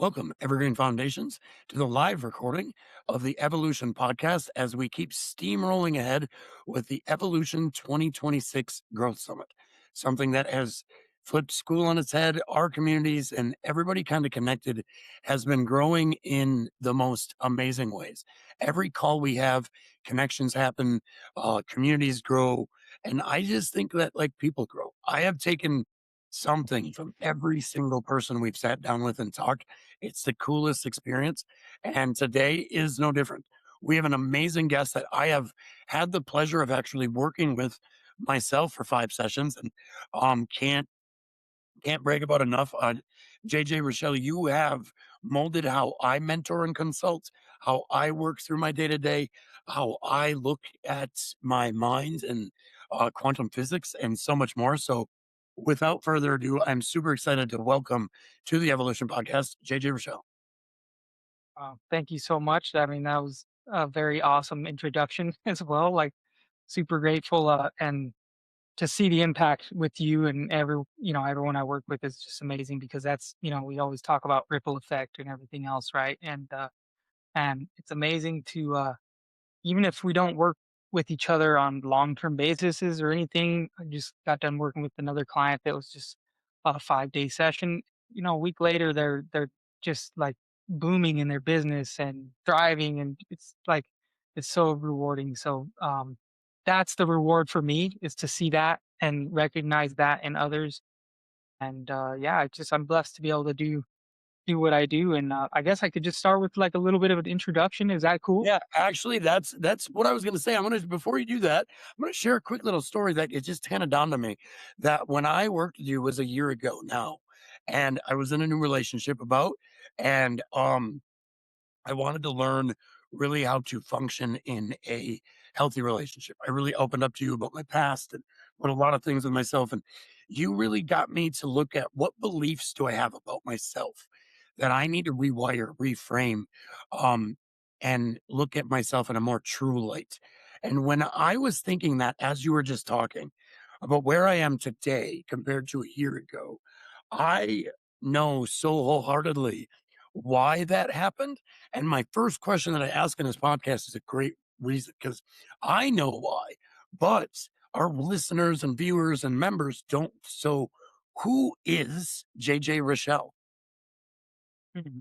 Welcome, Evergreen Foundations, to the live recording of the Evolution podcast as we keep steamrolling ahead with the Evolution 2026 Growth Summit, something that has flipped school on its head. Our communities and everybody kind of connected has been growing in the most amazing ways. Every call we have, connections happen, communities grow. And I just think that like people grow. I have taken something from every single person we've sat down with and talked. It's the coolest experience, and today is no different. We have an amazing guest that I have had the pleasure of actually working with myself for 5 sessions, and, can't brag about enough. JJ Raschel, you have molded how I mentor and consult, how I work through my day to day, how I look at my mind and quantum physics, and so much more. So, without further ado, I'm super excited to welcome to the Evolution Podcast, JJ Raschel. Thank you so much. I mean, that was a very awesome introduction as well. Like, super grateful, and to see the impact with you and everyone I work with is just amazing because that's we always talk about ripple effect and everything else, right? And it's amazing to even if we don't work with each other on long-term basis or anything. I just got done working with another client that was just a 5-day session. A week later, they're just like booming in their business and thriving, and it's so rewarding. So that's the reward for me is to see that and recognize that in others. And yeah, I'm blessed to be able to do what I do. And I guess I could just start with like a little bit of an introduction. Is that cool? Yeah, actually, that's what I was gonna say. I'm gonna before you do that, I'm gonna share a quick little story that it just kinda dawned on me that when I worked with you was a year ago now, and I was in a new relationship about, and, I wanted to learn really how to function in a healthy relationship. I really opened up to you about my past and about a lot of things with myself. And you really got me to look at what beliefs do I have about myself that I need to rewire, reframe, um, and look at myself in a more true light. And when I was thinking that as you were just talking about where I am today compared to a year ago, I know so wholeheartedly why that happened. And my first question that I ask in this podcast is a great reason because I know why, but our listeners and viewers and members don't. So, who is JJ Rochelle?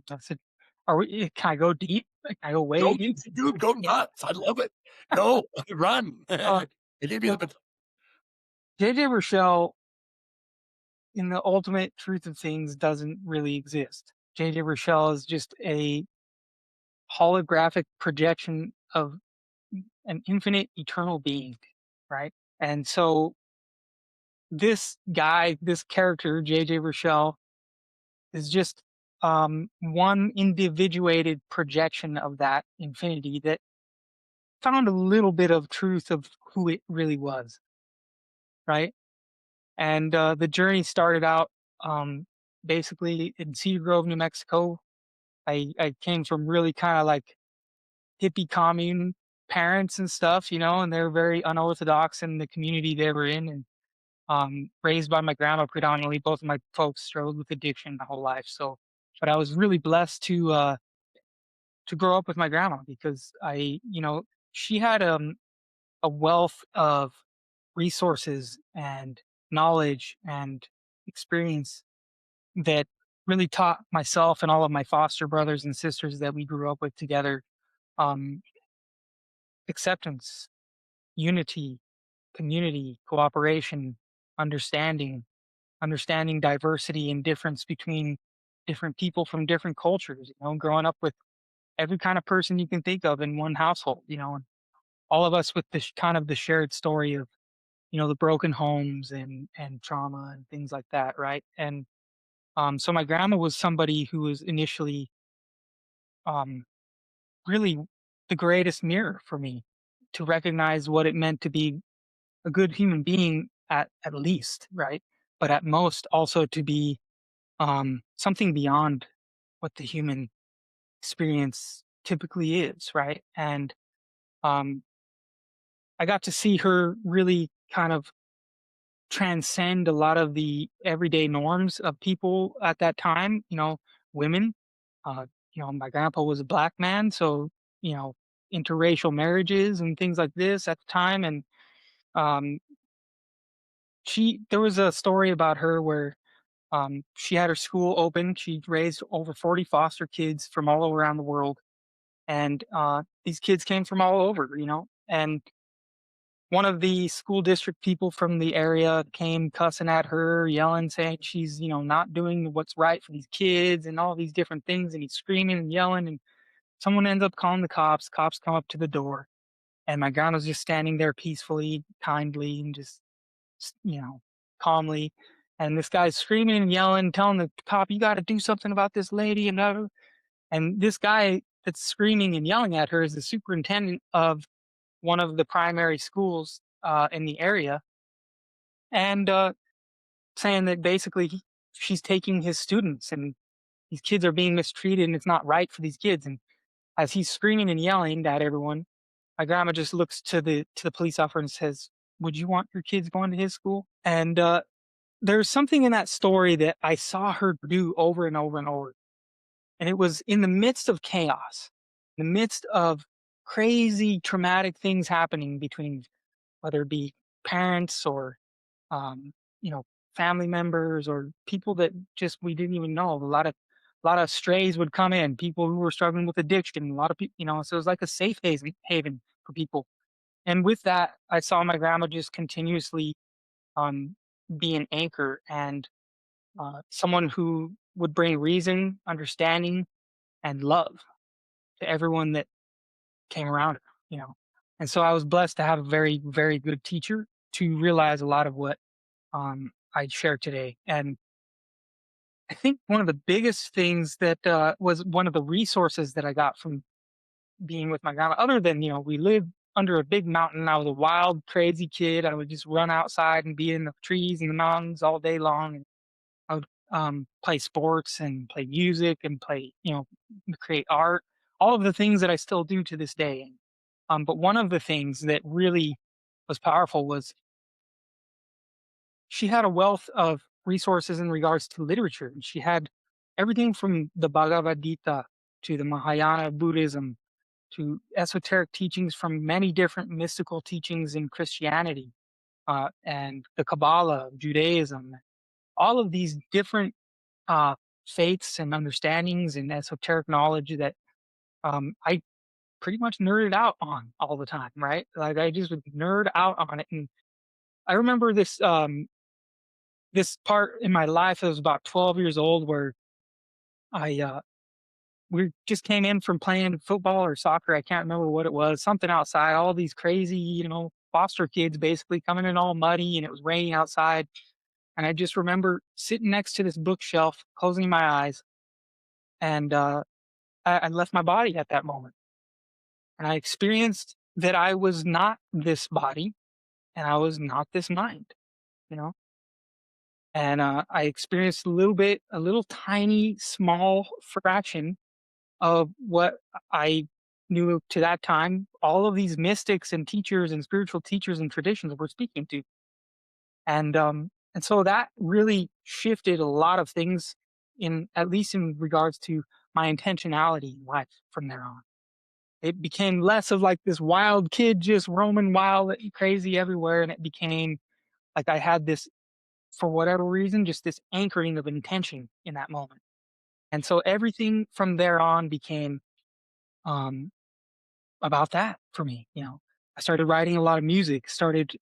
That's it. Are we? Can I go deep? Can I go way Go, deep? dude, go nuts. I love it. Go, run. Uh, It gave me so the JJ Rochelle, in the ultimate truth of things, doesn't really exist. JJ Rochelle is just a holographic projection of an infinite eternal being, right? And so this guy, this character, JJ Rochelle, is just one individuated projection of that infinity that found a little bit of truth of who it really was, right? And the journey started out basically in Cedar Grove, New Mexico. I came from really kind of like hippie commune parents and stuff, and they're very unorthodox in the community they were in. And raised by my grandma predominantly. Both of my folks struggled with addiction my whole life. So, but I was really blessed to grow up with my grandma because she had a wealth of resources and knowledge and experience that really taught myself and all of my foster brothers and sisters that we grew up with together um, acceptance, unity, community, cooperation, understanding, understanding diversity and difference between different people from different cultures, growing up with every kind of person you can think of in one household, and all of us with this kind of the shared story of, the broken homes and trauma and things like that, right? And so my grandma was somebody who was initially um, really the greatest mirror for me to recognize what it meant to be a good human being at least, right? But at most also to be something beyond what the human experience typically is, right? And um, I got to see her really kind of transcend a lot of the everyday norms of people at that time, women. Uh, my grandpa was a black man, so, you know, interracial marriages and things like this at the time. And um, there was a story about her where she had her school open. She raised over 40 foster kids from all around the world. And these kids came from all over. And one of the school district people from the area came cussing at her, yelling, saying she's, not doing what's right for these kids and all these different things. And he's screaming and yelling. And someone ends up calling the cops. Cops come up to the door. And my grandma's just standing there peacefully, kindly, and just, s- you know, calmly. And this guy's screaming and yelling, telling the cop, "You got to do something about this lady." And this guy that's screaming and yelling at her is the superintendent of one of the primary schools in the area, and saying that basically she's taking his students and these kids are being mistreated and it's not right for these kids. And as he's screaming and yelling at everyone, my grandma just looks to the police officer and says, "Would you want your kids going to his school?" And there's something in that story that I saw her do over and over and over. And it was in the midst of chaos, in the midst of crazy traumatic things happening between whether it be parents or um, you know, family members or people that just we didn't even know. A lot of strays would come in, people who were struggling with addiction, a lot of people, so it was like a safe haven for people. And with that, I saw my grandma just continuously um, be an anchor and someone who would bring reason, understanding, and love to everyone that came around her. And so I was blessed to have a very, very good teacher to realize a lot of what I share today. And I think one of the biggest things that was one of the resources that I got from being with my grandma, other than, we lived under a big mountain. I was a wild, crazy kid. I would just run outside and be in the trees and the mountains all day long. And I would play sports and play music and play, create art, all of the things that I still do to this day. But one of the things that really was powerful was she had a wealth of resources in regards to literature. And she had everything from the Bhagavad Gita to the Mahayana Buddhism to esoteric teachings from many different mystical teachings in Christianity and the Kabbalah, Judaism, all of these different uh, faiths and understandings and esoteric knowledge that I pretty much nerded out on all the time, right? Like I just would nerd out on it. And I remember this part in my life. I was about 12 years old where I we just came in from playing football or soccer. I can't remember what it was. Something outside. All these crazy, foster kids basically coming in all muddy, and it was raining outside. And I just remember sitting next to this bookshelf, closing my eyes, and I left my body at that moment. And I experienced that I was not this body, and I was not this mind. You know, and I experienced a little tiny, small fraction of what I knew to that time, all of these mystics and teachers and spiritual teachers and traditions were speaking to. And so that really shifted a lot of things in at least in regards to my intentionality in life from there on. It became less of like this wild kid just roaming wild crazy everywhere. And it became like I had this, for whatever reason, just this anchoring of intention in that moment. And so everything from there on became um about that for me. I started writing a lot of music, started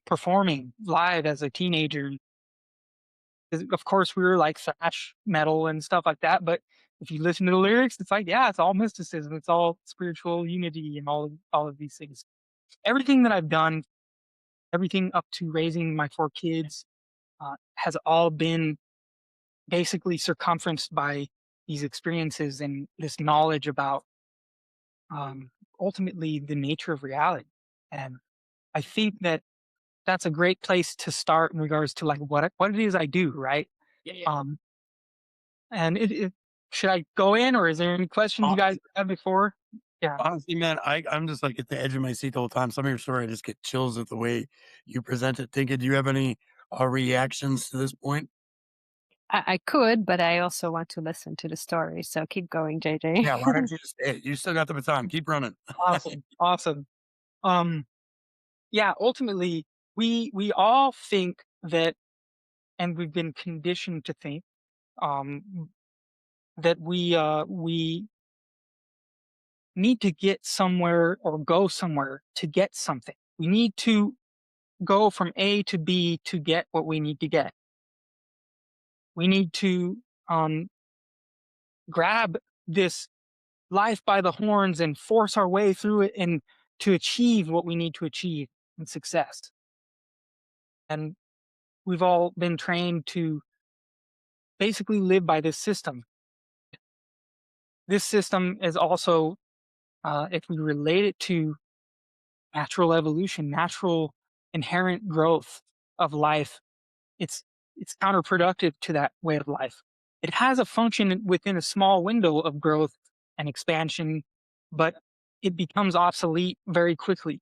performing live as a teenager. 'Cause of course, we were like thrash metal and stuff like that. But if you listen to the lyrics, it's like, yeah, it's all mysticism, it's all spiritual unity, and all of these things. Everything that I've done, everything up to raising my four kids, has all been basically circumferenced by these experiences and this knowledge about um, ultimately the nature of reality. And I think that that's a great place to start in regards to like what it is I do, right? Yeah. Um, and it should I go in, or is there any questions you guys Honestly, have before? Yeah. honestly, man, I'm just like at the edge of my seat the whole time. Some of your story, I just get chills at the way you present it. Tinka, do you have any reactions to this point? I could, but I also want to listen to the story. So keep going, JJ. Yeah, why don't you just hey, you still got the baton, keep running. Awesome. Awesome. Um, yeah, ultimately, we all think that, and we've been conditioned to think, um, that we need to get somewhere or go somewhere to get something. We need to go from A to B to get what we need to get. We need to um, grab this life by the horns and force our way through it and to achieve what we need to achieve in success. And we've all been trained to basically live by this system. This system is also, if we relate it to natural evolution, natural inherent growth of life, it's it's counterproductive to that way of life. It has a function within a small window of growth and expansion, but it becomes obsolete very quickly.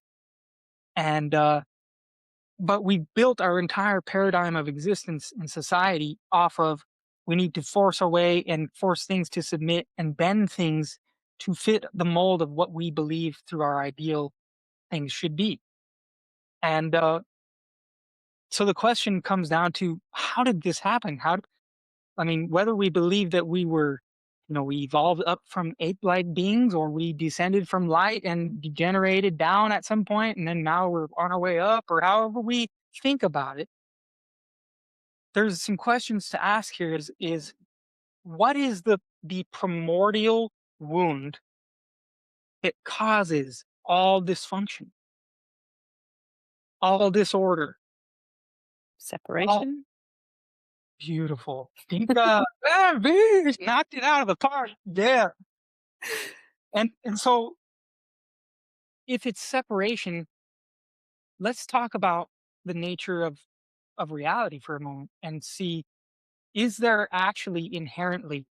And but we built our entire paradigm of existence in society off of we need to force our way and force things to submit and bend things to fit the mold of what we believe through our ideal things should be. And so the question comes down to how did this happen? I mean, whether we believe that we were, we evolved up from ape-like beings, or we descended from light and degenerated down at some point, and then now we're on our way up, or however we think about it, there's some questions to ask here. Is what is the primordial wound that causes all dysfunction, all disorder, all Separation? beautiful? Dinka, bitch, knocked it out of the park. Yeah, and so if it's separation, let's talk about the nature of reality for a moment and see, is there actually inherently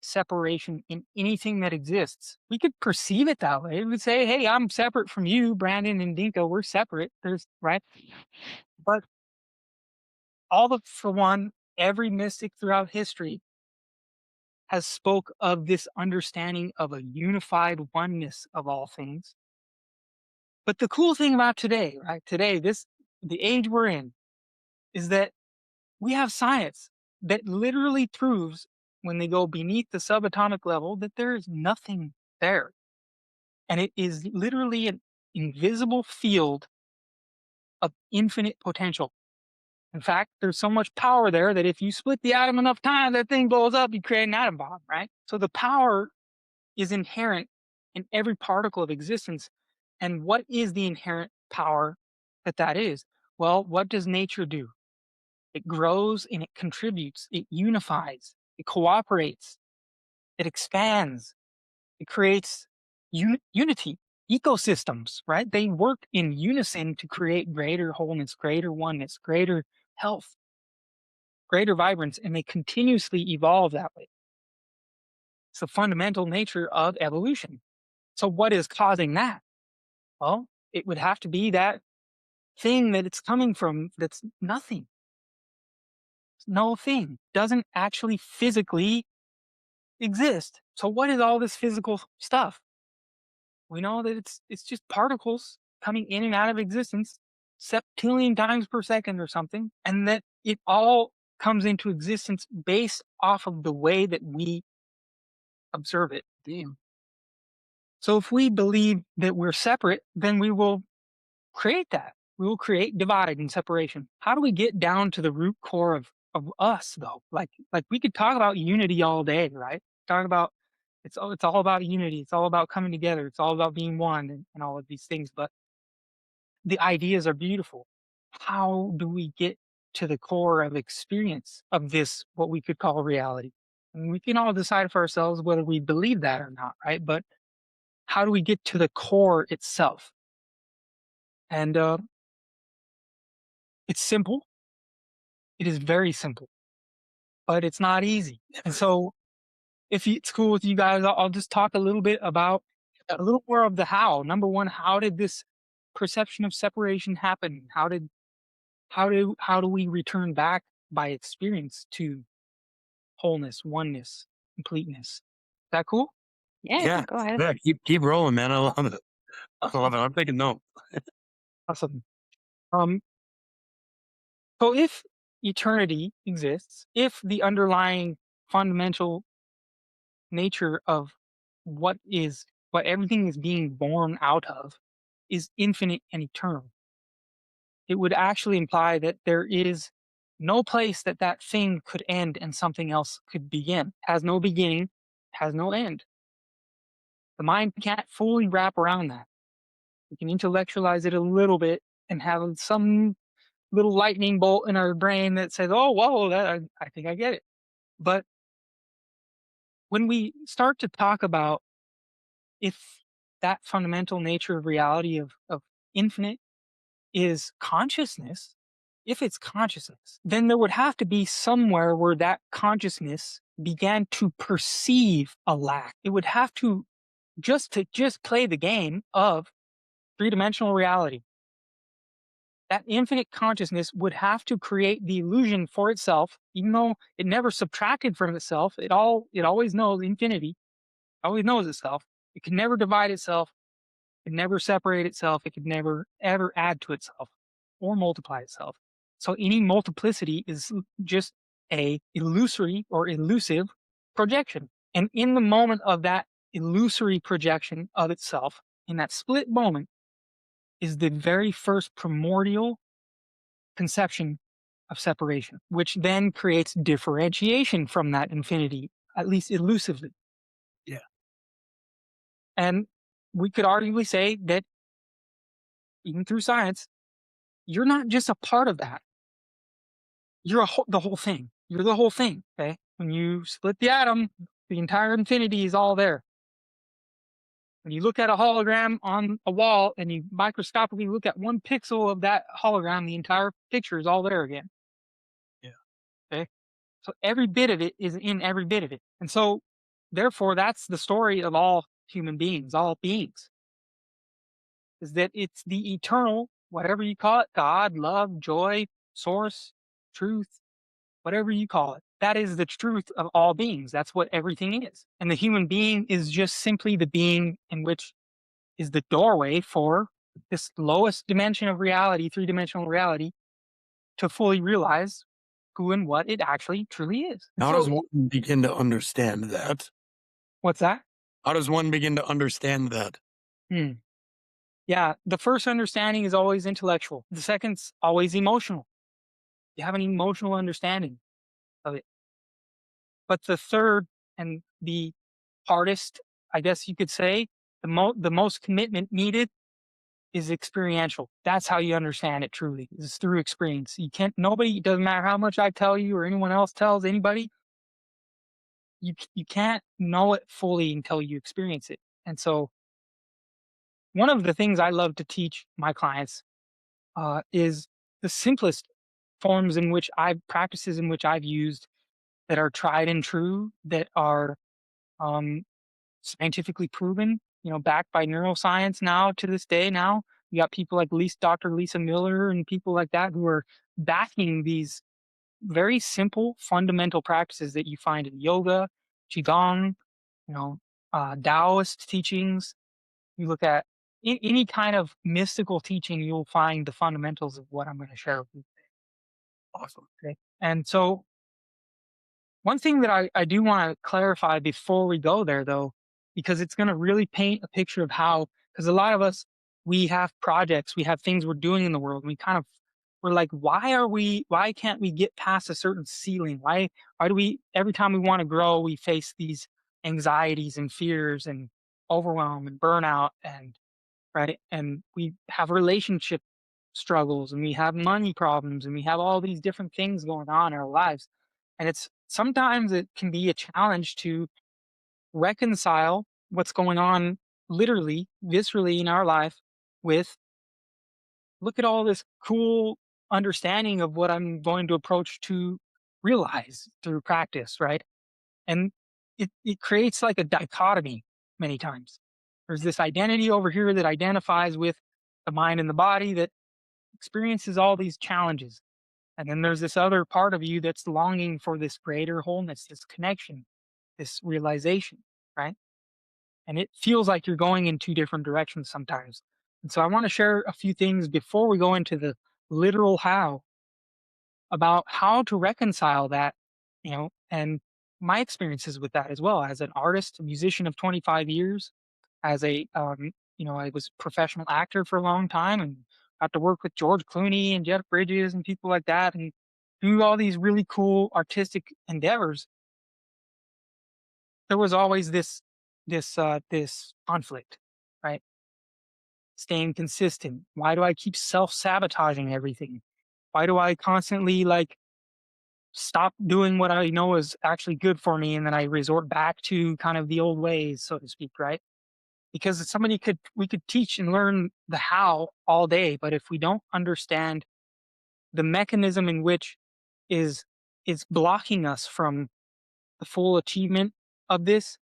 separation in anything that exists? We could perceive it that way. We would say, hey, I'm separate from you, Brandon and Dinka, we're separate. There's right. But for one, every mystic throughout history has spoke of this understanding of a unified oneness of all things. But the cool thing about today, right? Today, the age we're in, is that we have science that literally proves when they go beneath the subatomic level that there is nothing there. And it is literally an invisible field of infinite potential. In fact, there's so much power there that if you split the atom enough times, that thing blows up, you create an atom bomb, right? So the power is inherent in every particle of existence. And what is the inherent power that is? Well, what does nature do? It grows and it contributes, it unifies, it cooperates, it expands, it creates unity, ecosystems, right? They work in unison to create greater wholeness, greater oneness, greater health, greater vibrance, and they continuously evolve that way. It's the fundamental nature of evolution. So, what is causing that? Well, it would have to be that thing that it's coming from that's nothing, no thing, doesn't actually physically exist. So what is all this physical stuff? We know that it's just particles coming in and out of existence septillion times per second or something, and that it all comes into existence based off of the way that we observe it. Damn. So if we believe that we're separate, then we will create that. We will create divide and separation. How do we get down to the root core of us though? Like we could talk about unity all day, right? Talk about it's all about unity. It's all about coming together. It's all about being one and all of these things. But the ideas are beautiful. How do we get to the core of experience of this, what we could call reality? And we can all decide for ourselves whether we believe that or not, right? But how do we get to the core itself? And it's simple. It is very simple, but it's not easy. And so, if it's cool with you guys, I'll just talk a little bit about a little more of the how. Number one, how did this perception of separation happen? How do we return back by experience to wholeness, oneness, completeness. Is that cool? Yeah, Yeah. go ahead. Yeah. Keep rolling, man. I love it. I love it. I'm taking note. Awesome. Um, so if eternity exists, if the underlying fundamental nature of what is what everything is being born out of is infinite and eternal, it would actually imply that there is no place that that thing could end and something else could begin. Has no beginning, has no end. The mind can't fully wrap around that. We can intellectualize it a little bit and have some little lightning bolt in our brain that says, "Oh, whoa, I think I get it." But when we start to talk about if that fundamental nature of reality of infinite is consciousness, if it's consciousness, then there would have to be somewhere where that consciousness began to perceive a lack. It would have to just play the game of three-dimensional reality. That infinite consciousness would have to create the illusion for itself, even though it never subtracted from itself. It always knows infinity, always knows itself. It can never divide itself. It can never separate itself. It could never ever add to itself or multiply itself. So any multiplicity is just a illusory or elusive projection. And in the moment of that illusory projection of itself, in that split moment, is the very first primordial conception of separation, which then creates differentiation from that infinity, at least elusively. Yeah. And we could arguably say that, even through science, you're not just a part of that. You're the whole thing. You're the whole thing. Okay. When you split the atom, the entire infinity is all there. When you look at a hologram on a wall and you microscopically look at one pixel of that hologram, the entire picture is all there again. Yeah. Okay. So every bit of it is in every bit of it. And so, therefore, that's the story of all human beings, all beings, is that it's the eternal, whatever you call it, God, love, joy, source, truth, whatever you call it. That is the truth of all beings. That's what everything is. And the human being is just simply the being in which is the doorway for this lowest dimension of reality, three-dimensional reality, to fully realize who and what it actually truly is. And How so, does one begin to understand that? what's that? How does one begin to understand that? Hmm. Yeah, the first understanding is always intellectual. The second's always emotional. You have an emotional understanding of it. But the third and the hardest, I guess you could say, the most commitment needed is experiential. That's how you understand it truly. Is through experience. You can't. Nobody. It doesn't matter how much I tell you or anyone else tells anybody. You can't know it fully until you experience it. And so, one of the things I love to teach my clients is the simplest forms in which practices in which I've used that are tried and true, that are um, scientifically proven, backed by neuroscience now to this day. Now you got people like Dr. Lisa Miller and people like that who are backing these very simple fundamental practices that you find in yoga, qigong, you know, Taoist teachings. You look at any kind of mystical teaching, you'll find the fundamentals of what I'm going to share with you. Awesome. Okay. And so, one thing that I do want to clarify before we go there, though, because it's going to really paint a picture of how, because a lot of us, we have projects, we have things we're doing in the world. And we're like, why can't we get past a certain ceiling? Why do we, every time we want to grow, we face these anxieties and fears and overwhelm and burnout and, right? And we have relationship struggles and we have money problems and we have all these different things going on in our lives. And sometimes it can be a challenge to reconcile what's going on literally, viscerally in our life with, look at all this cool understanding of what I'm going to approach to realize through practice, right? And it creates like a dichotomy many times. There's this identity over here that identifies with the mind and the body that experiences all these challenges. And then there's this other part of you that's longing for this greater wholeness, this connection, this realization, right? And it feels like you're going in two different directions sometimes. And so I want to share a few things before we go into the literal how about how to reconcile that, and my experiences with that as well as an artist, a musician of 25 years, as I was a professional actor for a long time and got to work with George Clooney and Jeff Bridges and people like that and do all these really cool artistic endeavors. There was always this conflict, right? Staying consistent. Why do I keep self-sabotaging everything? Why do I constantly stop doing what I know is actually good for me and then I resort back to kind of the old ways, so to speak, right? Because we could teach and learn the how all day, but if we don't understand the mechanism in which is is blocking us from the full achievement of this,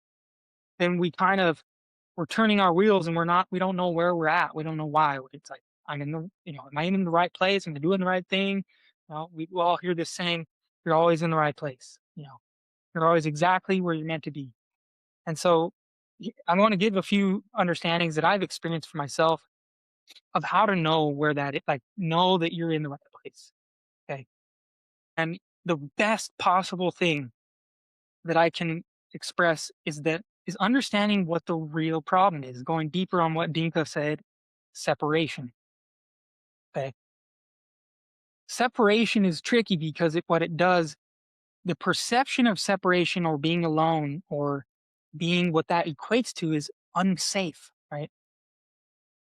then we're turning our wheels and we don't know where we're at. We don't know why. It's like am I in the right place? Am I doing the right thing? Well, we all hear this saying, you're always in the right place. You're always exactly where you're meant to be. And so I want to give a few understandings that I've experienced for myself of how to know where know that you're in the right place. Okay. And the best possible thing that I can express is understanding what the real problem is, going deeper on what Dinka said, separation. Okay. Separation is tricky because what it does, the perception of separation or being alone or being what that equates to is unsafe, right?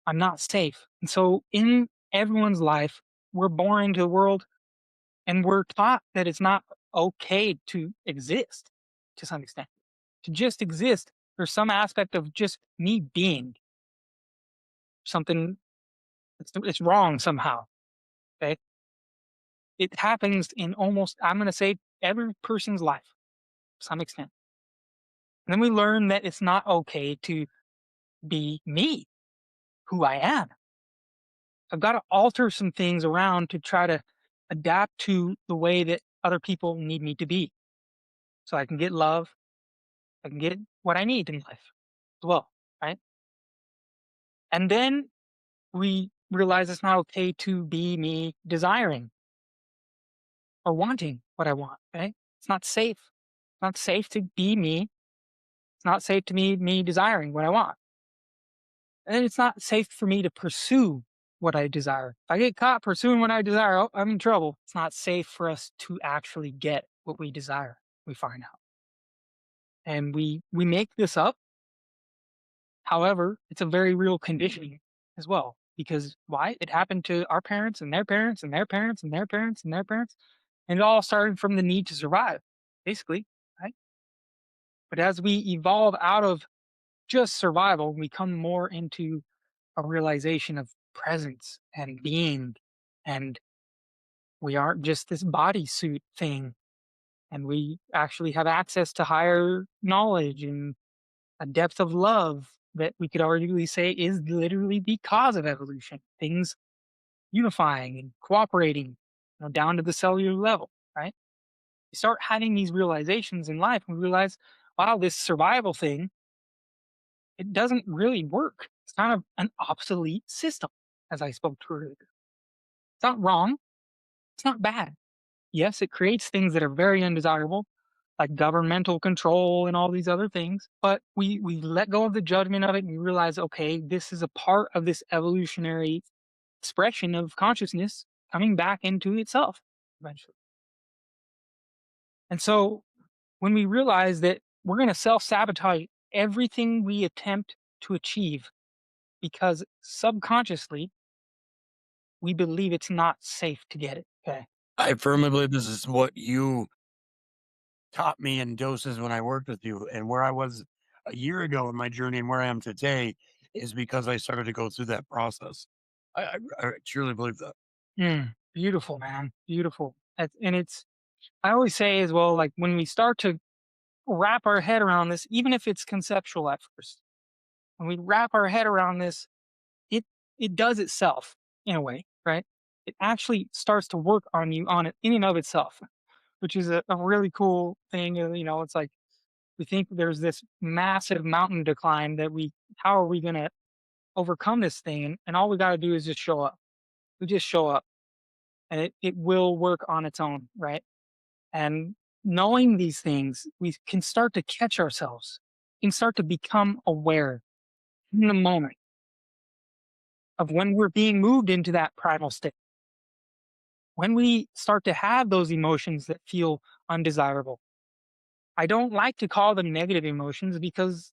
I'm not safe. And so in everyone's life, we're born into the world and we're taught that it's not okay to exist to some extent. To just exist, there's some aspect of just me being something it's wrong somehow. Okay. It happens in almost, I'm going to say, every person's life to some extent. And then we learn that it's not okay to be me, who I am. I've got to alter some things around to try to adapt to the way that other people need me to be so I can get love, I can get what I need in life as well, right? And then we realize it's not okay to be me desiring or wanting what I want, right? It's not safe. It's not safe to be me. It's not safe to me desiring what I want. And it's not safe for me to pursue what I desire. If I get caught pursuing what I desire, oh, I'm in trouble. It's not safe for us to actually get what we desire, we find out. And we make this up. However, it's a very real conditioning as well. Because why? It happened to our parents and their parents and their parents and their parents and their parents. And it all started from the need to survive, basically, right? But as we evolve out of just survival, we come more into a realization of presence and being, and we aren't just this bodysuit thing, and we actually have access to higher knowledge and a depth of love that we could arguably say is literally the cause of evolution. Things unifying and cooperating, down to the cellular level, right? You start having these realizations in life, and we realize, wow, this survival thing, it doesn't really work. It's kind of an obsolete system, as I spoke to earlier. It's not wrong. It's not bad. Yes, it creates things that are very undesirable, like governmental control and all these other things. But we let go of the judgment of it and we realize, okay, this is a part of this evolutionary expression of consciousness coming back into itself eventually. And so when we realize that we're going to self-sabotage everything we attempt to achieve because subconsciously we believe it's not safe to get it. Okay. I firmly believe this is what you taught me in doses when I worked with you, and where I was a year ago in my journey and where I am today is because I started to go through that process. I truly believe that. Beautiful, man. Beautiful. And it's, I always say as well, like when we start to wrap our head around this, even if it's conceptual at first, when we wrap our head around this, it it does itself in a way, right? it actually starts to work on you on it in and of itself, which is a really cool thing. It's like we think there's this massive mountain to climb that how are we going to overcome this thing? And all we got to do is just show up. We just show up and it will work on its own, right? And knowing these things, we can start to catch ourselves, can start to become aware in the moment of when we're being moved into that primal state. When we start to have those emotions that feel undesirable. I don't like to call them negative emotions because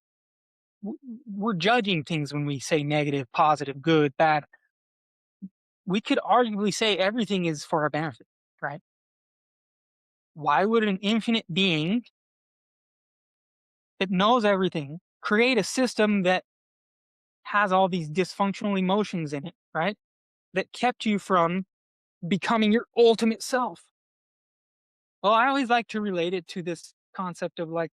we're judging things when we say negative, positive, good, bad. We could arguably say everything is for our benefit, right? Why would an infinite being that knows everything create a system that has all these dysfunctional emotions in it, right? That kept you from becoming your ultimate self. Well, I always like to relate it to this concept of like,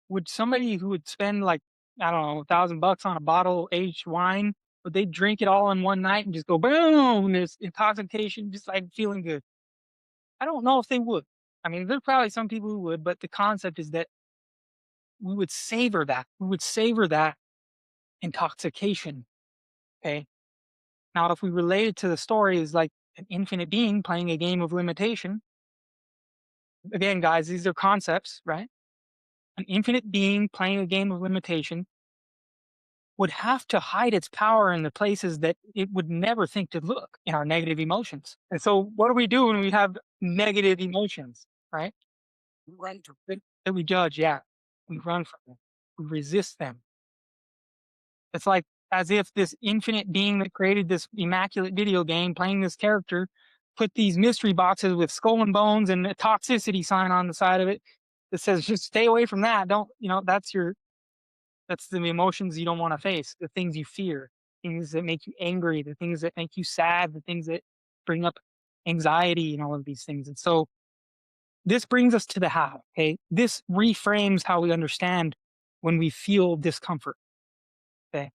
would somebody who would spend like, I don't know, $1,000 on a bottle aged wine, would they drink it all in one night and just go boom, there's intoxication, just like feeling good? I don't know if they would. I mean, there's probably some people who would, but the concept is that we would savor that. We would savor that intoxication. Okay. Now, if we relate it to the story as like an infinite being playing a game of limitation, again, guys, these are concepts, right? An infinite being playing a game of limitation would have to hide its power in the places that it would never think to look in our negative emotions. And so, what do we do when we have negative emotions, right? Run to That we judge, yeah. We run from them, we resist them. It's like as if this infinite being that created this immaculate video game playing this character put these mystery boxes with skull and bones and a toxicity sign on the side of it that says, just stay away from that. Don't, that's the emotions you don't want to face, the things you fear, things that make you angry, the things that make you sad, the things that bring up anxiety and all of these things. And so this brings us to the how. Okay. This reframes how we understand when we feel discomfort. Okay.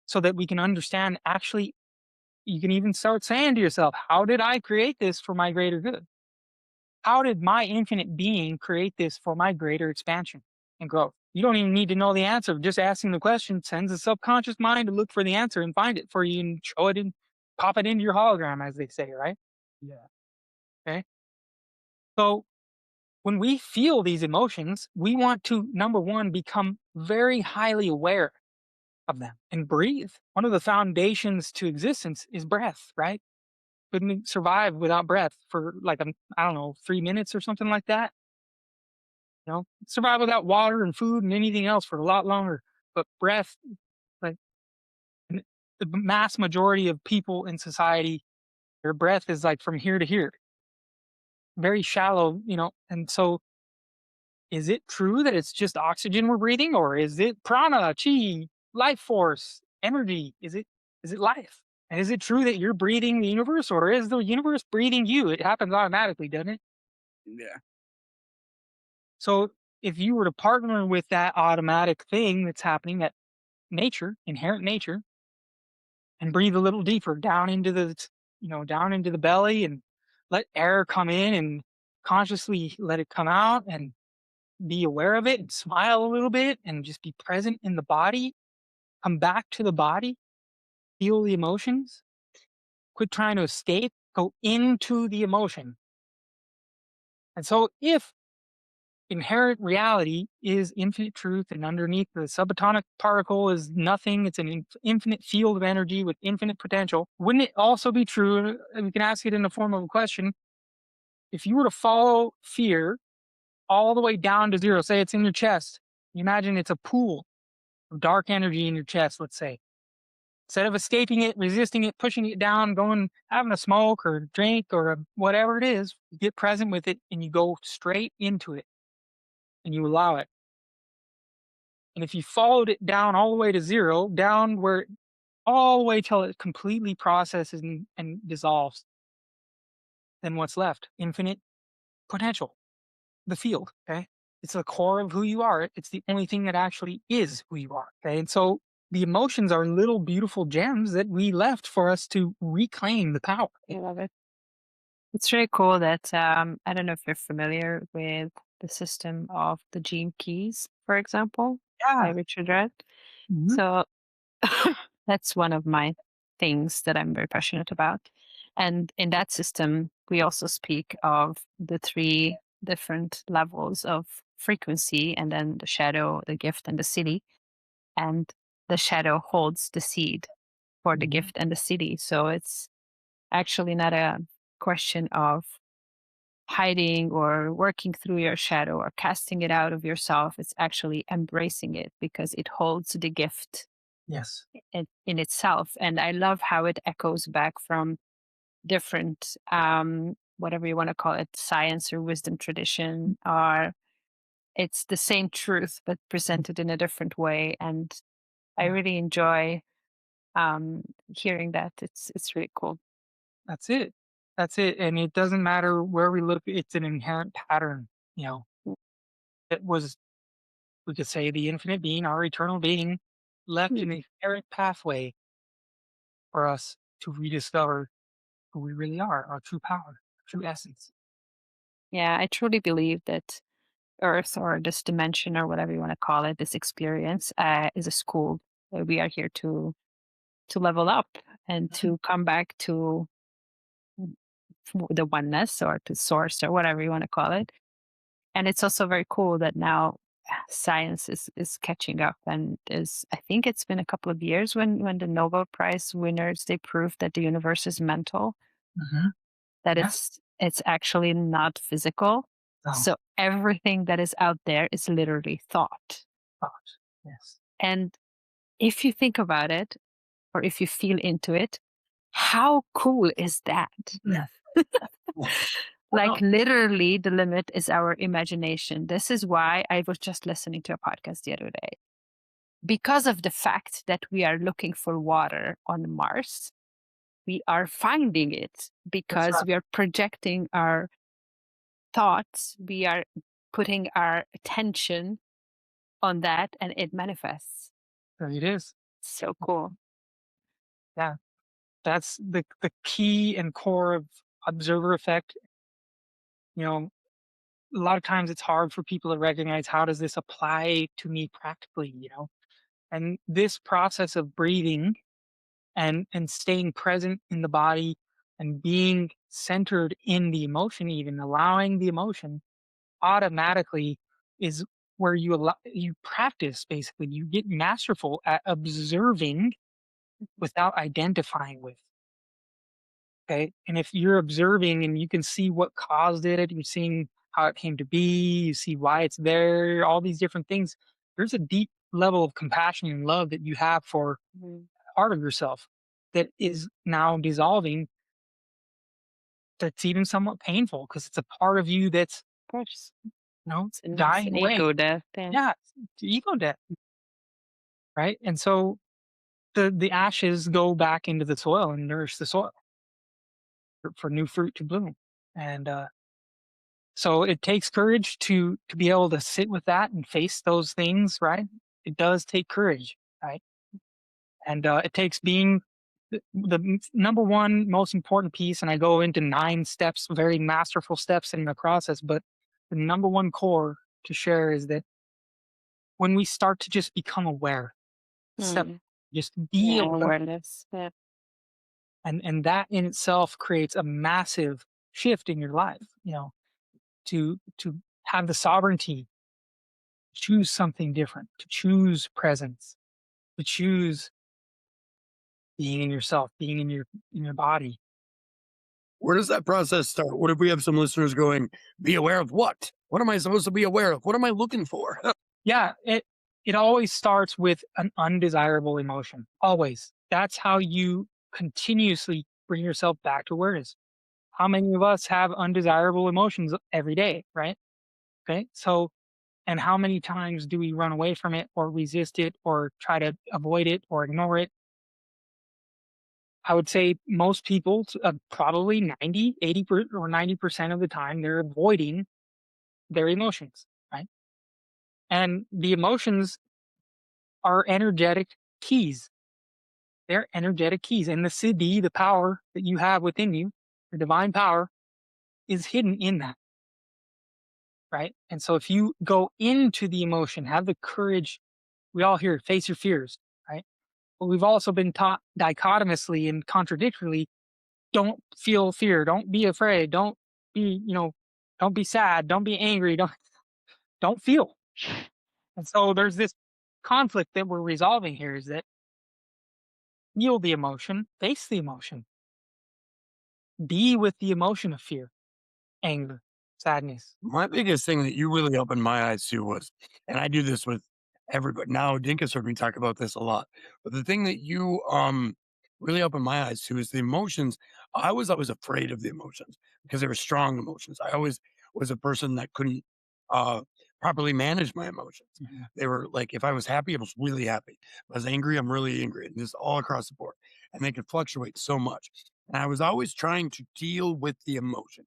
So that we can understand actually, you can even start saying to yourself, how did I create this for my greater good? How did my infinite being create this for my greater expansion and growth? You don't even need to know the answer. Just asking the question sends the subconscious mind to look for the answer and find it for you and show it and pop it into your hologram, as they say, right? Yeah. Okay. So when we feel these emotions, we want to, number one, become very highly aware of them and breathe. One of the foundations to existence is breath, right? Couldn't survive without breath for like, I don't know, 3 minutes or something like that. Survive without water and food and anything else for a lot longer. But breath, like the mass majority of people in society, their breath is like from here to here, very shallow. And so is it true that it's just oxygen we're breathing, or is it prana, chi, life force, energy? Is it life? And is it true that you're breathing the universe, or is the universe breathing you? It happens automatically, doesn't it? Yeah. So if you were to partner with that automatic thing that's happening, that nature, inherent nature, and breathe a little deeper down into the belly and let air come in and consciously let it come out and be aware of it and smile a little bit and just be present in the body, come back to the body, feel the emotions, quit trying to escape, go into the emotion. And so if inherent reality is infinite truth, and underneath the subatomic particle is nothing. It's an infinite field of energy with infinite potential. Wouldn't it also be true, and we can ask it in the form of a question, if you were to follow fear all the way down to zero, say it's in your chest, you imagine it's a pool of dark energy in your chest, let's say. Instead of escaping it, resisting it, pushing it down, going, having a smoke or drink or whatever it is, you get present with it and you go straight into it and you allow it. And if you followed it down all the way to zero, down where all the way till it completely processes and dissolves, then what's left? Infinite potential, the field. Okay. It's the core of who you are. It's the only thing that actually is who you are. Okay. And so the emotions are little beautiful gems that we left for us to reclaim the power. I love it. It's really cool that I don't know if you're familiar with the system of the gene keys, for example, by Yeah. Richard Rudd. Mhm. So that's one of my things that I'm very passionate about. And in that system, we also speak of the three different levels of frequency, and then the shadow, the gift, and the city. And the shadow holds the seed for the Mhm. gift and the city. So it's actually not a question of hiding or working through your shadow or casting it out of yourself. It's actually embracing it because it holds the gift Yes. in itself. And I love how it echoes back from different, whatever you want to call it, science or wisdom tradition, or it's the same truth but presented in a different way. And I Yeah. really enjoy um, hearing that. It's really cool. That's it. That's it. And it doesn't matter where we look, it's an inherent pattern, you know. It was, we could say, the infinite being, our eternal being, left Hmm. an inherent pathway for us to rediscover who we really are, our true power, true essence. Yeah, I truly believe that Earth or this dimension or whatever you want to call it, this experience is a school. We are here to level up and Mhm. to come back to the oneness or to source or whatever you want to call it. And it's also very cool that now science is catching up and is, I think it's been a couple of years when the Nobel Prize winners, they proved that the universe is mental, Mhm. that Yeah. it's actually not physical. Oh, So everything that is out there is literally thought. thought. Yes. And if you think about it, or if you feel into it, how cool is that? Yeah. Yeah. Like Well, literally the limit is our imagination. This is why I was just listening to a podcast the other day. Because of the fact that we are looking for water on Mars, we are finding it that's because right. we are projecting our thoughts, we are putting our attention on that, and it manifests. There it is. So cool. Yeah. That's the key and core of observer effect. You know, a lot of times it's hard for people to recognize, how does this apply to me practically, you know? And this process of breathing and staying present in the body and being centered in the emotion, even allowing the emotion, automatically is where you practice. Basically, you get masterful at observing without identifying with. Okay. And if you're observing and you can see what caused it, you're seeing how it came to be, you see why it's there, all these different things, there's a deep level of compassion and love that you have for Mhm. part of yourself that is now dissolving. That's even somewhat painful because it's a part of you that's, Of course. It's dying an away. ego death. Yeah. Yeah. It's ego death. Right. And so the ashes go back into the soil and nourish the soil for new fruit to bloom. And so it takes courage to be able to sit with that and face those things, right? It does take courage, right? And it takes being the number one most important piece. And I go into 9 steps, very masterful steps in the process. But the number one core to share is that when we start to just become aware, step, Mm. just be Yeah, aware, awareness. Yeah. and that in itself creates a massive shift in your life. To have the sovereignty, choose something different, to choose presence, to choose being in yourself, being in your body. Where does that process start? What if we have some listeners going, be aware of what? What am I supposed to be aware of? What am I looking for? Yeah, it always starts with an undesirable emotion. Always. That's how you continuously bring yourself back to awareness. How many of us have undesirable emotions every day, right? Okay. So, and how many times do we run away from it or resist it or try to avoid it or ignore it? I would say most people, probably 90, 80 or 90% of the time, they're avoiding their emotions, right? And the emotions are energetic keys. They're energetic keys. And the siddhi, the power that you have within you, the divine power, is hidden in that. Right. And so if you go into the emotion, have the courage, we all hear face your fears, right? But we've also been taught dichotomously and contradictorily, don't feel fear, don't be afraid, don't be, don't be sad, don't be angry, don't feel. And so there's this conflict that we're resolving here is that feel the emotion, face the emotion, be with the emotion of fear, anger, sadness. My biggest thing that you really opened my eyes to was, and I do this with everybody. Now, Dinka's heard me talk about this a lot, but the thing that you really opened my eyes to is the emotions. I was always afraid of the emotions because they were strong emotions. I always was a person that couldn't uh, properly manage my emotions. Mhm. They were like, if I was happy, I was really happy. If I was angry, I'm really angry, and just all across the board. And they could fluctuate so much. And I was always trying to deal with the emotion,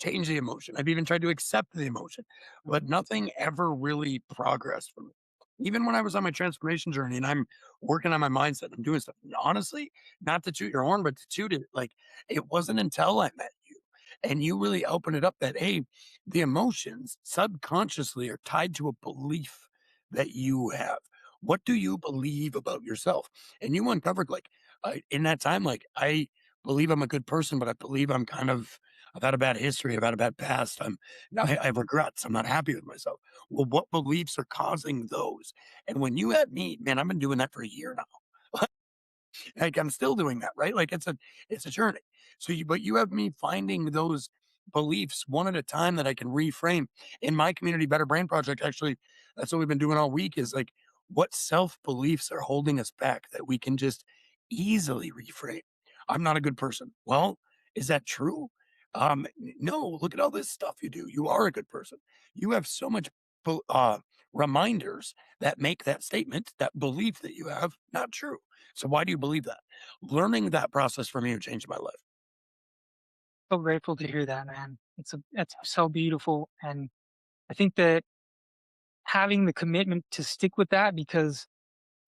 change the emotion. I've even tried to accept the emotion, but nothing ever really progressed for me. Even when I was on my transformation journey and I'm working on my mindset, I'm doing stuff. And honestly, not to toot your horn, but to toot it, like it wasn't until I met you and you really opened it up that, hey, the emotions subconsciously are tied to a belief that you have. What do you believe about yourself? And you uncovered, like, in that time, like, I believe I'm a good person, but I believe I've had a bad history. I've had a bad past. I have regrets. I'm not happy with myself. Well, what beliefs are causing those? And when you had me, man, I've been doing that for a year now. Like, I'm still doing that, right? Like, it's a journey. So but you have me finding those beliefs one at a time that I can reframe. In my community Better Brain Project, actually, that's what we've been doing all week is like, what self-beliefs are holding us back that we can just easily reframe? I'm not a good person. Well, is that true? No, look at all this stuff you do. You are a good person. You have so much reminders that make that statement, that belief that you have, not true. So why do you believe that? Learning that process from you changed my life. So grateful to hear that, man. That's so beautiful. And I think that having the commitment to stick with that because,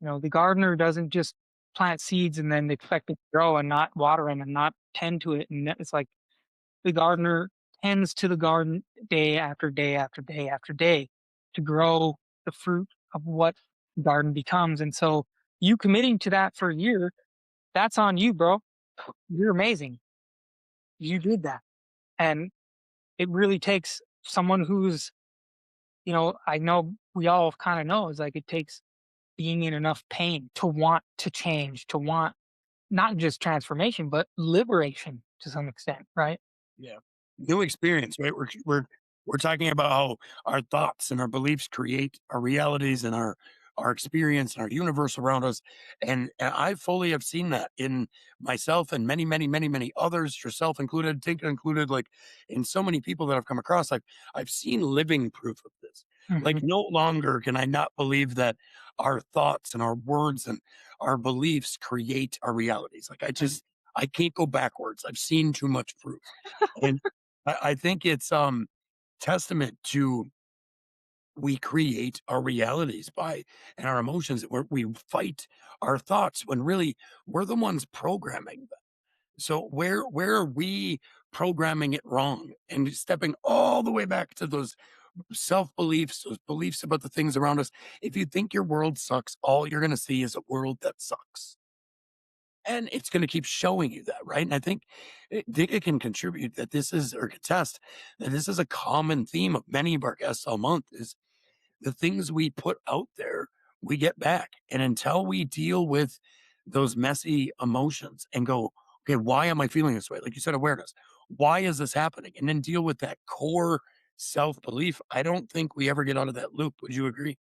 the gardener doesn't just plant seeds and then expect it to grow and not water them and not tend to it. And it's like the gardener tends to the garden day after day after day after day to grow the fruit of what the garden becomes. And so you committing to that for a year, that's on you, bro. You're amazing. You did that. And it really takes someone who's, I know we all kind of know is like it takes being in enough pain to want to change, to want not just transformation, but liberation to some extent, right? Yeah. New experience, right? We're talking about how our thoughts and our beliefs create our realities and our experience and our universe around us. And I fully have seen that in myself and many, many, many, many others, yourself included, Tinka included, like in so many people that I've come across. I've seen living proof of this. Like Hmm. no longer can I not believe that our thoughts and our words and our beliefs create our realities. Like I can't go backwards. I've seen too much proof. And I think it's testament to we create our realities by and our emotions. We fight our thoughts when really we're the ones programming them. So where are we programming it wrong and stepping all the way back to those self beliefs, those beliefs about the things around us? If you think your world sucks, all you're going to see is a world that sucks. And it's gonna keep showing you that, right? And think it can contribute that this is or contest that this is a common theme of many of our guests all month is the things we put out there, we get back. And until we deal with those messy emotions and go, okay, why am I feeling this way? Like you said, awareness. Why is this happening? And then deal with that core self-belief. I don't think we ever get out of that loop. Would you agree?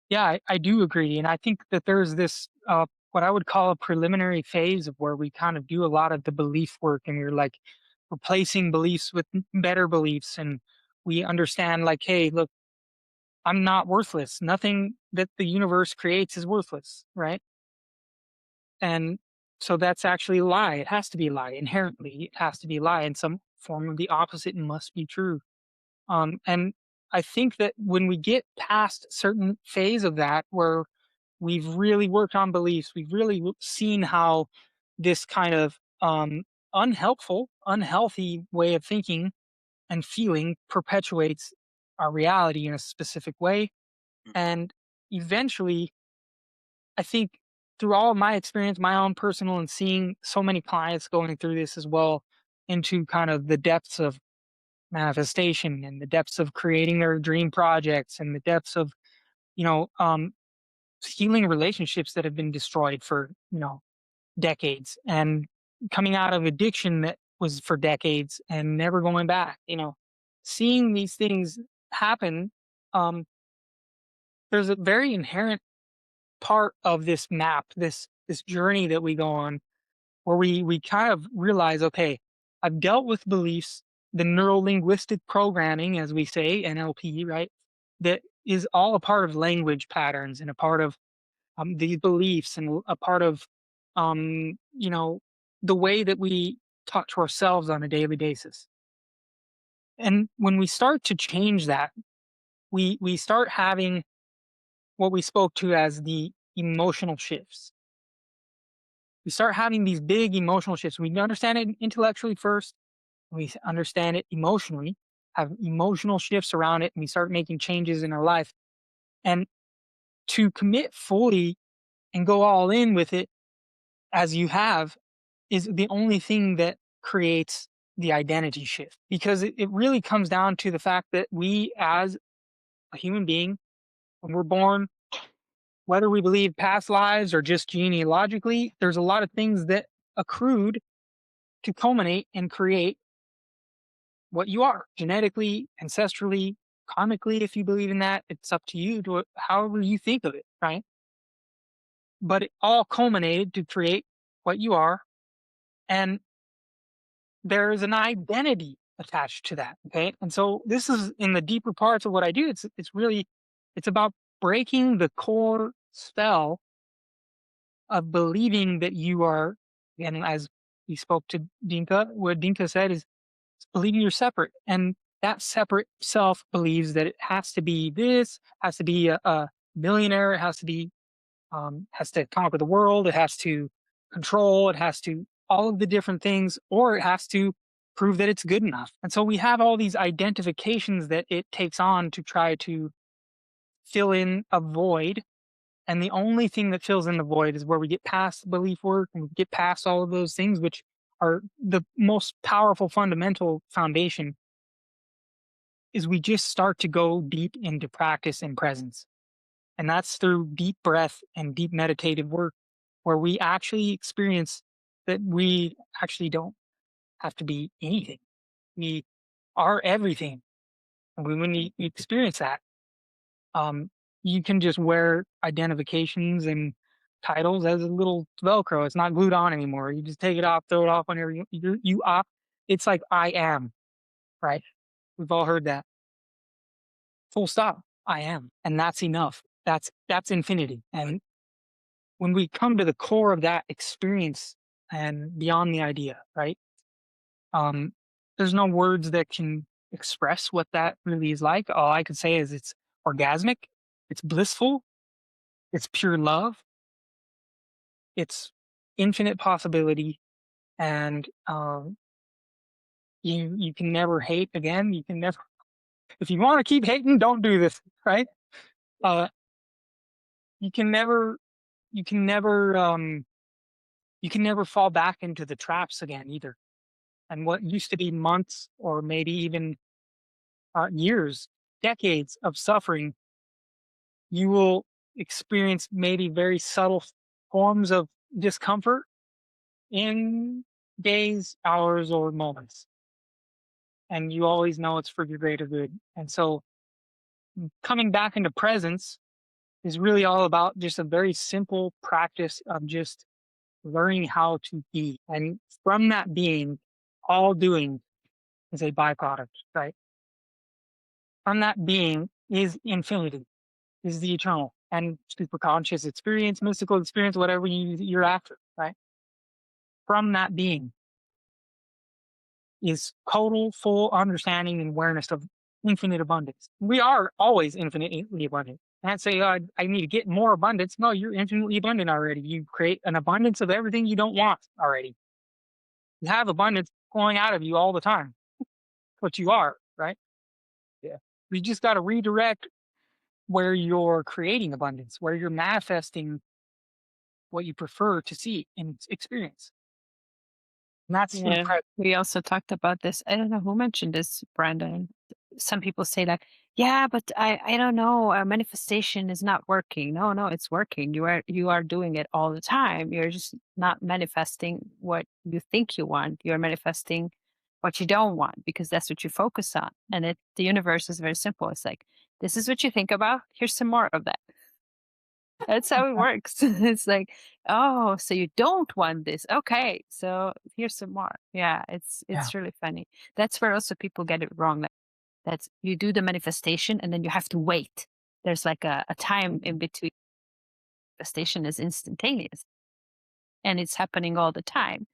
Yeah, I do agree. And I think that there's this, what I would call a preliminary phase of where we kind of do a lot of the belief work and we're like replacing beliefs with better beliefs. And we understand, like, hey, look, I'm not worthless. Nothing that the universe creates is worthless, right? And so that's actually a lie. It has to be a lie. Inherently, it has to be a lie. In some form of the opposite must be true. And I think that when we get past certain phase of that, where we've really worked on beliefs. We've really seen how this kind of unhealthy way of thinking and feeling perpetuates our reality in a specific way. And eventually, I think through all of my experience, my own personal, and seeing so many clients going through this as well, into kind of the depths of manifestation and the depths of creating their dream projects and the depths of, you know, healing relationships that have been destroyed for, decades, and coming out of addiction that was for decades and never going back, seeing these things happen. um, there's a very inherent part of this map, this journey that we go on, where we kind of realize, okay, I've dealt with beliefs, the neuro linguistic programming, as we say, NLP, right? That is all a part of language patterns and a part of these beliefs and a part of you know the way that we talk to ourselves on a daily basis. And when we start to change that, we start having what we spoke to as the emotional shifts. We start having these big emotional shifts. We understand it intellectually first, we understand it emotionally, have emotional shifts around it, and we start making changes in our life. And to commit fully and go all in with it, as you have, is the only thing that creates the identity shift, because it really comes down to the fact that we, as a human being, when we're born, whether we believe past lives or just genealogically, there's a lot of things that accrued to culminate and create what you are genetically, ancestrally, karmically. If you believe in that, it's up to you to however you think of it, right? But it all culminated to create what you are. And there's an identity attached to that. Okay. And so this is in the deeper parts of what I do. It's about breaking the core spell of believing that you are, and as we spoke to Dinka, what Dinka said is believing you're separate. And that separate self believes that it has to be this, has to be a millionaire, it has to conquer the world, it has to control, it has to all of the different things, or it has to prove that it's good enough. And so we have all these identifications that it takes on to try to fill in a void. And the only thing that fills in the void is where we get past belief work and we get past all of those things, which are the most powerful fundamental foundation, is we just start to go deep into practice and presence. And that's through deep breath and deep meditative work, where we actually experience that we actually don't have to be anything. We are everything. And when you experience that, um, you can just wear identifications and titles as a little Velcro. It's not glued on anymore. You just take it off, throw it off whenever you opt. It's like I am, right? We've all heard that. Full stop. I am, and that's enough. That's infinity. And when we come to the core of that experience and beyond the idea, right? Um, there's no words that can express what that really is like. All I can say is it's orgasmic, it's blissful, it's pure love, it's infinite possibility, and you can never hate again. You can never, if you want to keep hating, don't do this, right? Uh, you can never, you can never, you can never fall back into the traps again either. And what used to be months or maybe even years, decades of suffering, you will experience maybe very subtle forms of discomfort in days, hours, or moments. And you always know it's for your greater good. And so coming back into presence is really all about just a very simple practice of just learning how to be. And from that being, all doing is a byproduct, right? From that being is infinity, is the eternal and super conscious experience, mystical experience, whatever you're after, right? From that being is total, full understanding and awareness of infinite abundance. We are always infinitely abundant. Can't say, oh, I need to get more abundance. No, you're infinitely abundant already. You create an abundance of everything you don't want already. You have abundance flowing out of you all the time. What you are, right? Yeah. You just got to redirect where you're creating abundance, where you're manifesting what you prefer to see and experience. And that's in the Yeah. present. We also talked about this. I don't know who mentioned this, Brandon. Some people say like, yeah, but I don't know, manifestation is not working. No, no, it's working. You are doing it all the time. You're just not manifesting what you think you want. You're manifesting what you don't want because that's what you focus on. And the universe is very simple. It's like, this is what you think about. Here's some more of that. That's how it works. It's like, oh, so you don't want this. Okay, so here's some more. Yeah, it's Yeah. it's really funny. That's where also people get it wrong. That's you do the manifestation and then you have to wait. There's like a time in between. Manifestation is instantaneous and it's happening all the time.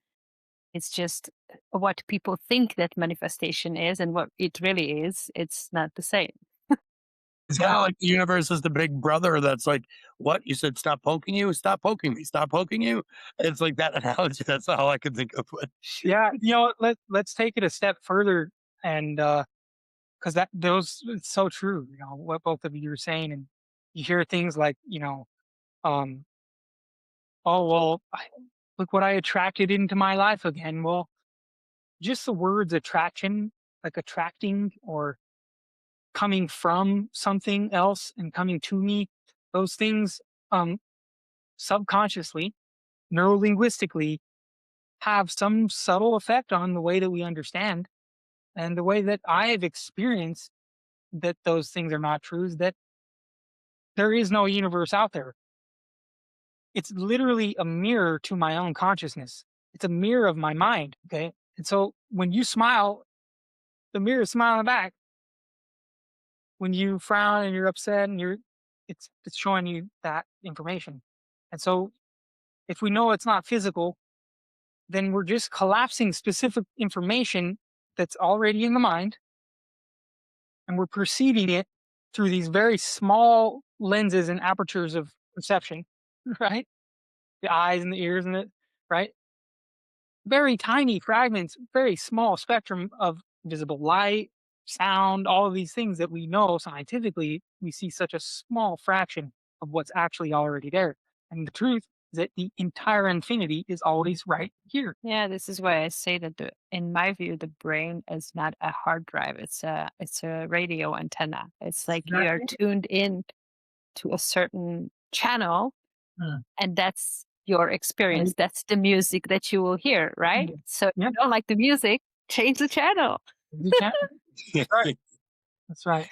It's just what people think that manifestation is and what it really is. It's not the same. It's Yeah. kinda like the universe is the big brother that's like, "What? You said stop poking you? Stop poking me. Stop poking you?" It's like that analogy. That's all I could think of. But Yeah. Let's take it a step further and because that those it's so true, what both of you are saying. And you hear things like, um, oh well, look what I attracted into my life again. Well, just the words attraction, like attracting or coming from something else and coming to me, those things um subconsciously, neurolinguistically have some subtle effect on the way that we understand and the way that I've experienced that those things are not true is that there is no universe out there. It's literally a mirror to my own consciousness. It's a mirror of my mind. Okay. And so when you smile, the mirror is smiling back. When you frown and you're upset and it's showing you that information. And so if we know it's not physical, then we're just collapsing specific information that's already in the mind and we're perceiving it through these very small lenses and apertures of perception, right? The eyes and the ears and it, right? Very tiny fragments, very small spectrum of visible light, sound, all of these things that we know scientifically, we see such a small fraction of what's actually already there. And the truth is that the entire infinity is always right here. Yeah, this is why I say that in my view, the brain is not a hard drive. It's a radio antenna. It's like you are Exactly. tuned in to a certain channel, Mm. and that's your experience. Right. That's the music that you will hear, right? Mm. So if Yeah, you don't like the music, change the channel. you can. Right. That's right.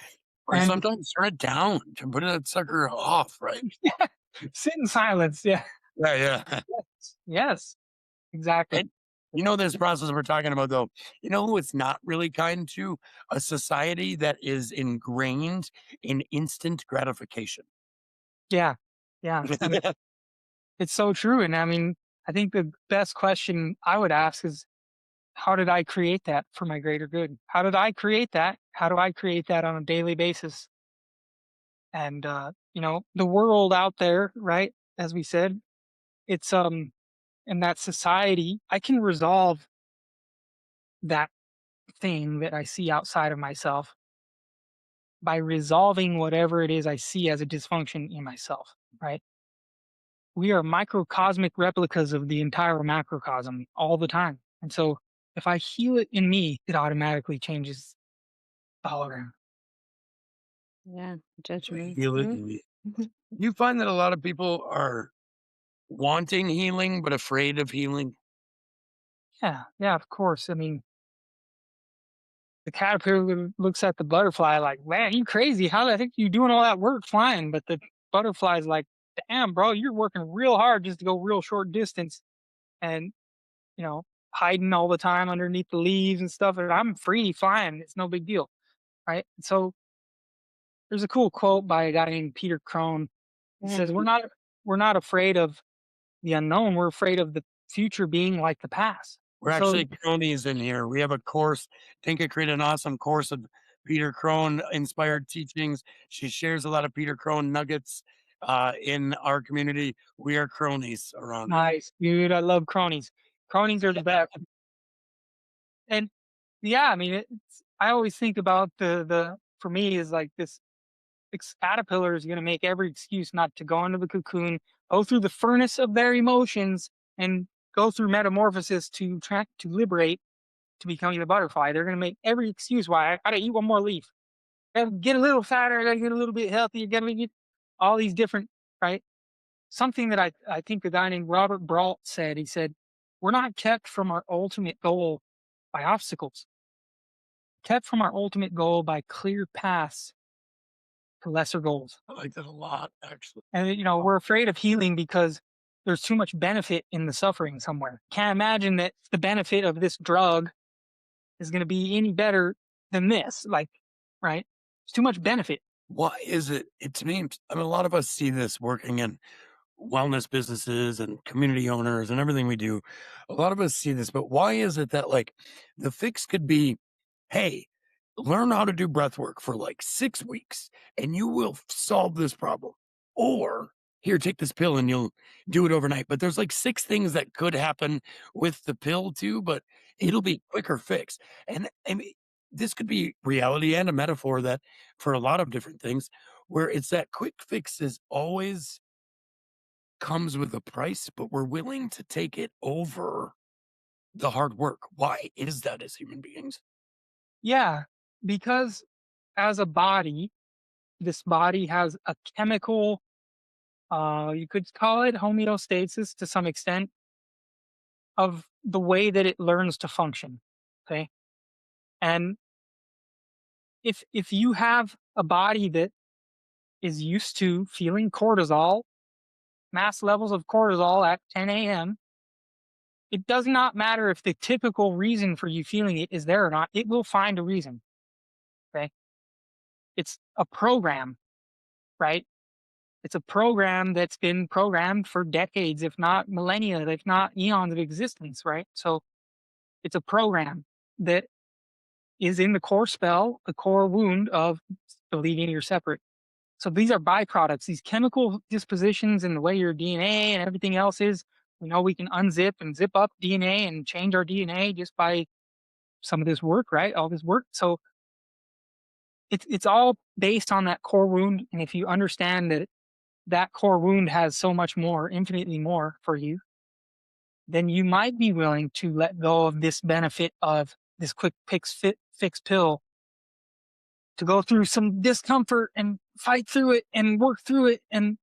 or And sometimes turn it down to put that sucker off, right? sit in silence. Yeah. Yeah, yeah. Yes. Yes. Exactly. And this process we're talking about, though, who it's not really kind to? A society that is ingrained in instant gratification. Yeah. Yeah. And it's so true. And I mean, I think the best question I would ask is, how did I create that for my greater good? How did I create that? How do I create that on a daily basis? And the world out there, right? As we said, it's in that society, I can resolve that thing that I see outside of myself by resolving whatever it is I see as a dysfunction in myself, right? We are microcosmic replicas of the entire macrocosm all the time. And so if I heal it in me, it automatically changes the hologram. Yeah, judgment. Feel it Mm. in me. You find that a lot of people are wanting healing, but afraid of healing? Yeah, yeah, of course. I mean, the caterpillar looks at the butterfly like, man, you crazy. How the heck you doing all that work flying? But the butterfly's like, damn, bro, you're working real hard just to go real short distance and, hiding all the time underneath the leaves and stuff. And I'm free flying. It's no big deal. Right. So there's a cool quote by a guy named Peter Crone. He Mm. says, we're not afraid of the unknown. We're afraid of the future being like the past. We're So actually cronies in here. We have a course. Dinka created an awesome course of Peter Crone inspired teachings. She shares a lot of Peter Crone nuggets in our community. We are cronies around here. Nice, dude. I love cronies. Cronies are the best. And yeah, I mean, I always think about the for me is like this caterpillar is going to make every excuse not to go into the cocoon, go through the furnace of their emotions, and go through metamorphosis to track to liberate to becoming the butterfly. They're going to make every excuse why I got to eat one more leaf. Gotta get a little fatter. I got to get a little bit healthier. Got to get all these different right. Something that I think a guy named Robert Brault said. He said, "We're not kept from our ultimate goal by obstacles, kept from our ultimate goal by clear paths to lesser goals." I like that a lot, actually. And we're afraid of healing because there's too much benefit in the suffering somewhere. Can't imagine that the benefit of this drug is going to be any better than this. Like, right? It's too much benefit. Why is it? It to me, I mean, a lot of us see this working in wellness businesses and community owners and everything we do. A lot of us see this, but why is it that like the fix could be, hey, learn how to do breath work for like 6 weeks and you will solve this problem. Or here, take this pill and you'll do it overnight. But there's like six things that could happen with the pill too, but it'll be quicker fix. And I mean, this could be reality and a metaphor that for a lot of different things where it's that quick fix is always comes with a price, but we're willing to take it over the hard work. Why is that as human beings? Yeah. Because as a body, this body has a chemical, you could call it homeostasis to some extent of the way that it learns to function. Okay. And if you have a body that is used to feeling cortisol, mass levels of cortisol at 10 a.m., it does not matter if the typical reason for you feeling it is there or not. It will find a reason. Okay. It's a program, right? It's a program that's been programmed for decades, if not millennia, if not eons of existence, right? So it's a program that is in the core spell, the core wound of believing you're separate. So these are byproducts, these chemical dispositions and the way your DNA and everything else is. We know we can unzip and zip up DNA and change our DNA just by some of this work, right? All this work. So it's all based on that core wound. And if you understand that that core wound has so much more, infinitely more for you, then you might be willing to let go of this benefit of this quick fix pill to go through some discomfort and fight through it and work through it and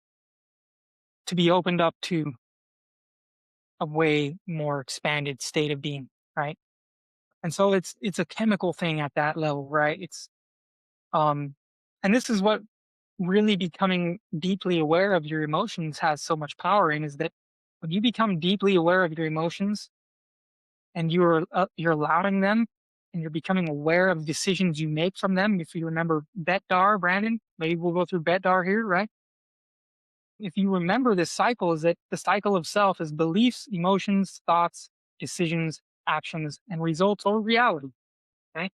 to be opened up to a way more expanded state of being, right? And so it's a chemical thing at that level, right? It's um and this is what really becoming deeply aware of your emotions has so much power in is that when you become deeply aware of your emotions and you're allowing them and you're becoming aware of decisions you make from them. If you remember Bet-Dar, Brandon, maybe we'll go through Bet-Dar here, right? If you remember this cycle, is that the cycle of self is beliefs, emotions, thoughts, decisions, actions, and results or reality. Okay.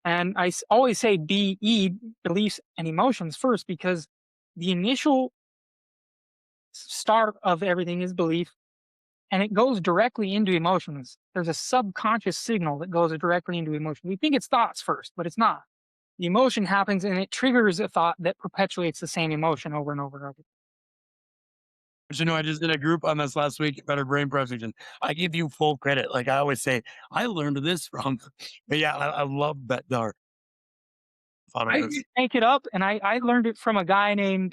And always say BE, beliefs and emotions first, because the initial start of everything is belief and it goes directly into emotions. There's a subconscious signal that goes directly into emotion. We think it's thoughts first, but it's not. The emotion happens and it triggers a thought that perpetuates the same emotion over and over and over. But I just did a group on this last week, Better Brain Preservation. I give you full credit. Like I always say, I learned this from, but yeah, I love that dart. Thought it I was, didn't make it up, and I learned it from a guy named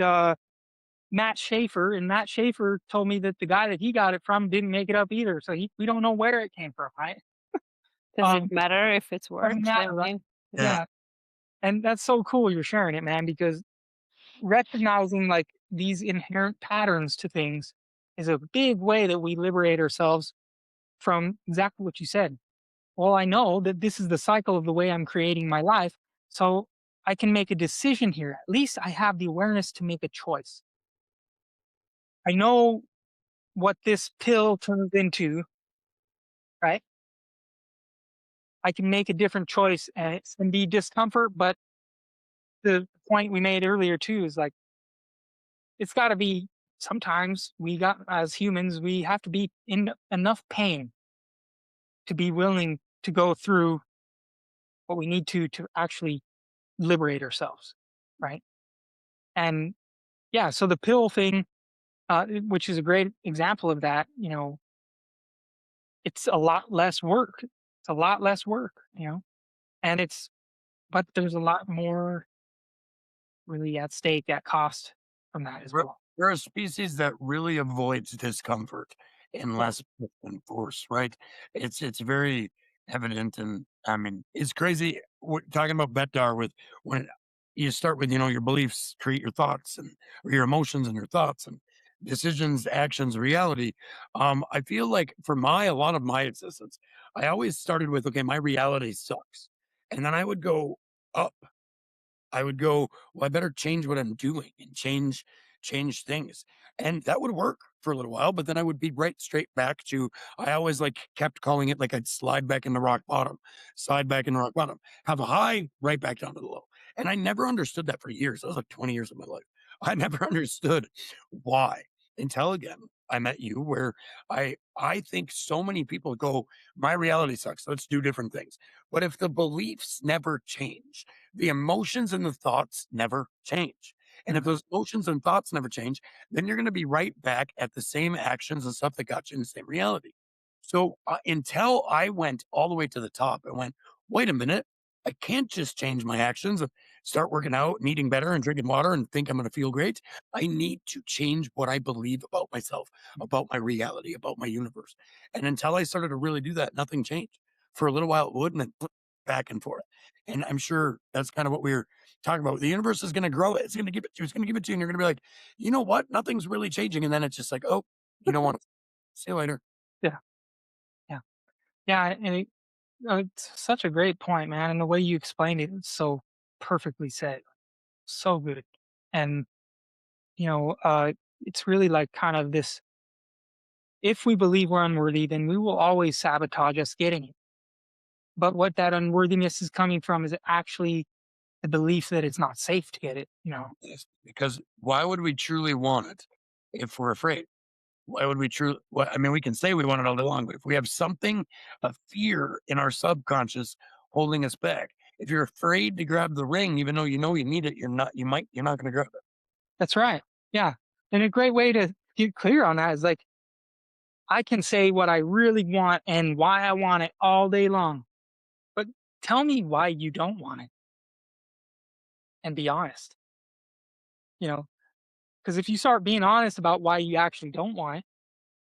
Matt Schaefer, and Matt Schaefer told me that the guy that he got it from didn't make it up either. So we don't know where it came from, right? Does it matter if it's Doesn't worked? I matter, right? mean, yeah. Yeah, and that's so cool you're sharing it, man, because recognizing like these inherent patterns to things is a big way that we liberate ourselves from exactly what you said. Well, I know that this is the cycle of the way I'm creating my life, so I can make a decision here. At least I have the awareness to make a choice. I know what this pill turns into, right? I can make a different choice, and it's going to be discomfort. But the point we made earlier too is like it's got to be. Sometimes we got as humans, we have to be in enough pain to be willing to go through what we need to actually liberate ourselves, right? And yeah, so the pill thing, which is a great example of that, it's a lot less work. It's a lot less work, and but there's a lot more really at stake, at cost from that as We're well. we're a species that really avoids discomfort and Yeah. less than force, right? It's very evident, and I mean, it's crazy. We're talking about Betdar with when you start with your beliefs create your thoughts and or your emotions and your thoughts and decisions, actions, reality. I feel like for my a lot of my existence, I always started with okay, my reality sucks, and then I would go up. I would go, "Well, I better change what I'm doing and change things." And that would work for a little while, but then I would be right straight back to I always, like, kept calling it like I'd slide back into rock bottom, slide back into rock bottom, have a high, right back down to the low. And I never understood that for years. That was like 20 years of my life. I never understood why until again, I met you where I think so many people go, "My reality sucks. Let's do different things." But if the beliefs never change, the emotions and the thoughts never change. And if Mhm. those emotions and thoughts never change, then you're going to be right back at the same actions and stuff that got you in the same reality. So until I went all the way to the top and went, wait a minute, I can't just change my actions and start working out and eating better and drinking water and think I'm going to feel great. I need to change what I believe about myself, about my reality, about my universe. And until I started to really do that, nothing changed. For a little while, it would, and then back and forth. And I'm sure that's kind of what we were talking about. The universe is going to grow it. It's going to give it to you. It's going to give it to you. And you're going to be like, you know what? Nothing's really changing. And then it's just like, oh, you don't want to see you later. Yeah, yeah, yeah. And it's such a great point, man. And the way you explained it is so perfectly said, so good. And it's really like kind of this: if we believe we're unworthy, then we will always sabotage us getting it. But what that unworthiness is coming from is actually the belief that it's not safe to get it. Yes, because why would we truly want it if we're afraid? Why would we truly? Well, I mean, we can say we want it all day long, but if we have something, a fear in our subconscious holding us back, if you're afraid to grab the ring, even though you know you need it, you're not going to grab it. That's right. Yeah. And a great way to get clear on that is like, I can say what I really want and why I want it all day long. But tell me why you don't want it and be honest, you know? Because if you start being honest about why you actually don't want it,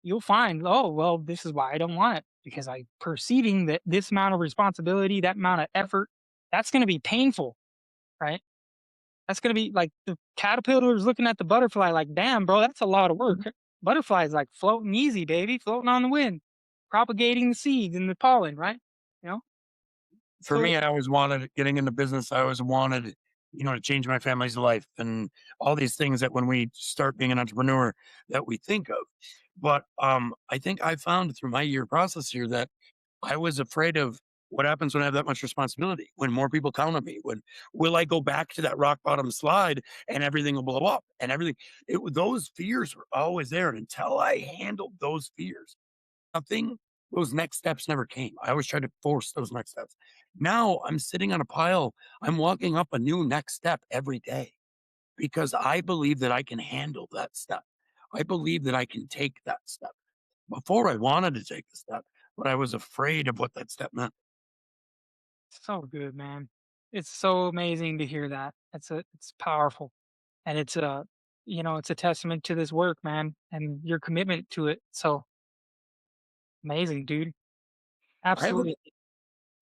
you'll find, oh, well, this is why I don't want it. Because I perceiving that this amount of responsibility, that amount of effort, that's going to be painful, right? That's going to be like the caterpillar's looking at the butterfly like, damn, bro, that's a lot of work. Butterfly's like floating easy, baby, floating on the wind, propagating the seeds and the pollen, right? You know? For So me, I always wanted getting into business. I always wanted, to change my family's life and all these things that when we start being an entrepreneur that we think of. But I think I found through my year process here that I was afraid of what happens when I have that much responsibility, when more people count on me, when will I go back to that rock bottom slide and everything will blow up and everything. Those fears were always there. And until I handled those fears, nothing, those next steps never came. I always tried to force those next steps. Now I'm sitting on a pile. I'm walking up a new next step every day because I believe that I can handle that step. I believe that I can take that step. Before I wanted to take the step, but I was afraid of what that step meant. so good, man. It's so amazing to hear that. It's powerful. And it's a testament to this work, man, and your commitment to it. So amazing, dude. I have a Absolutely.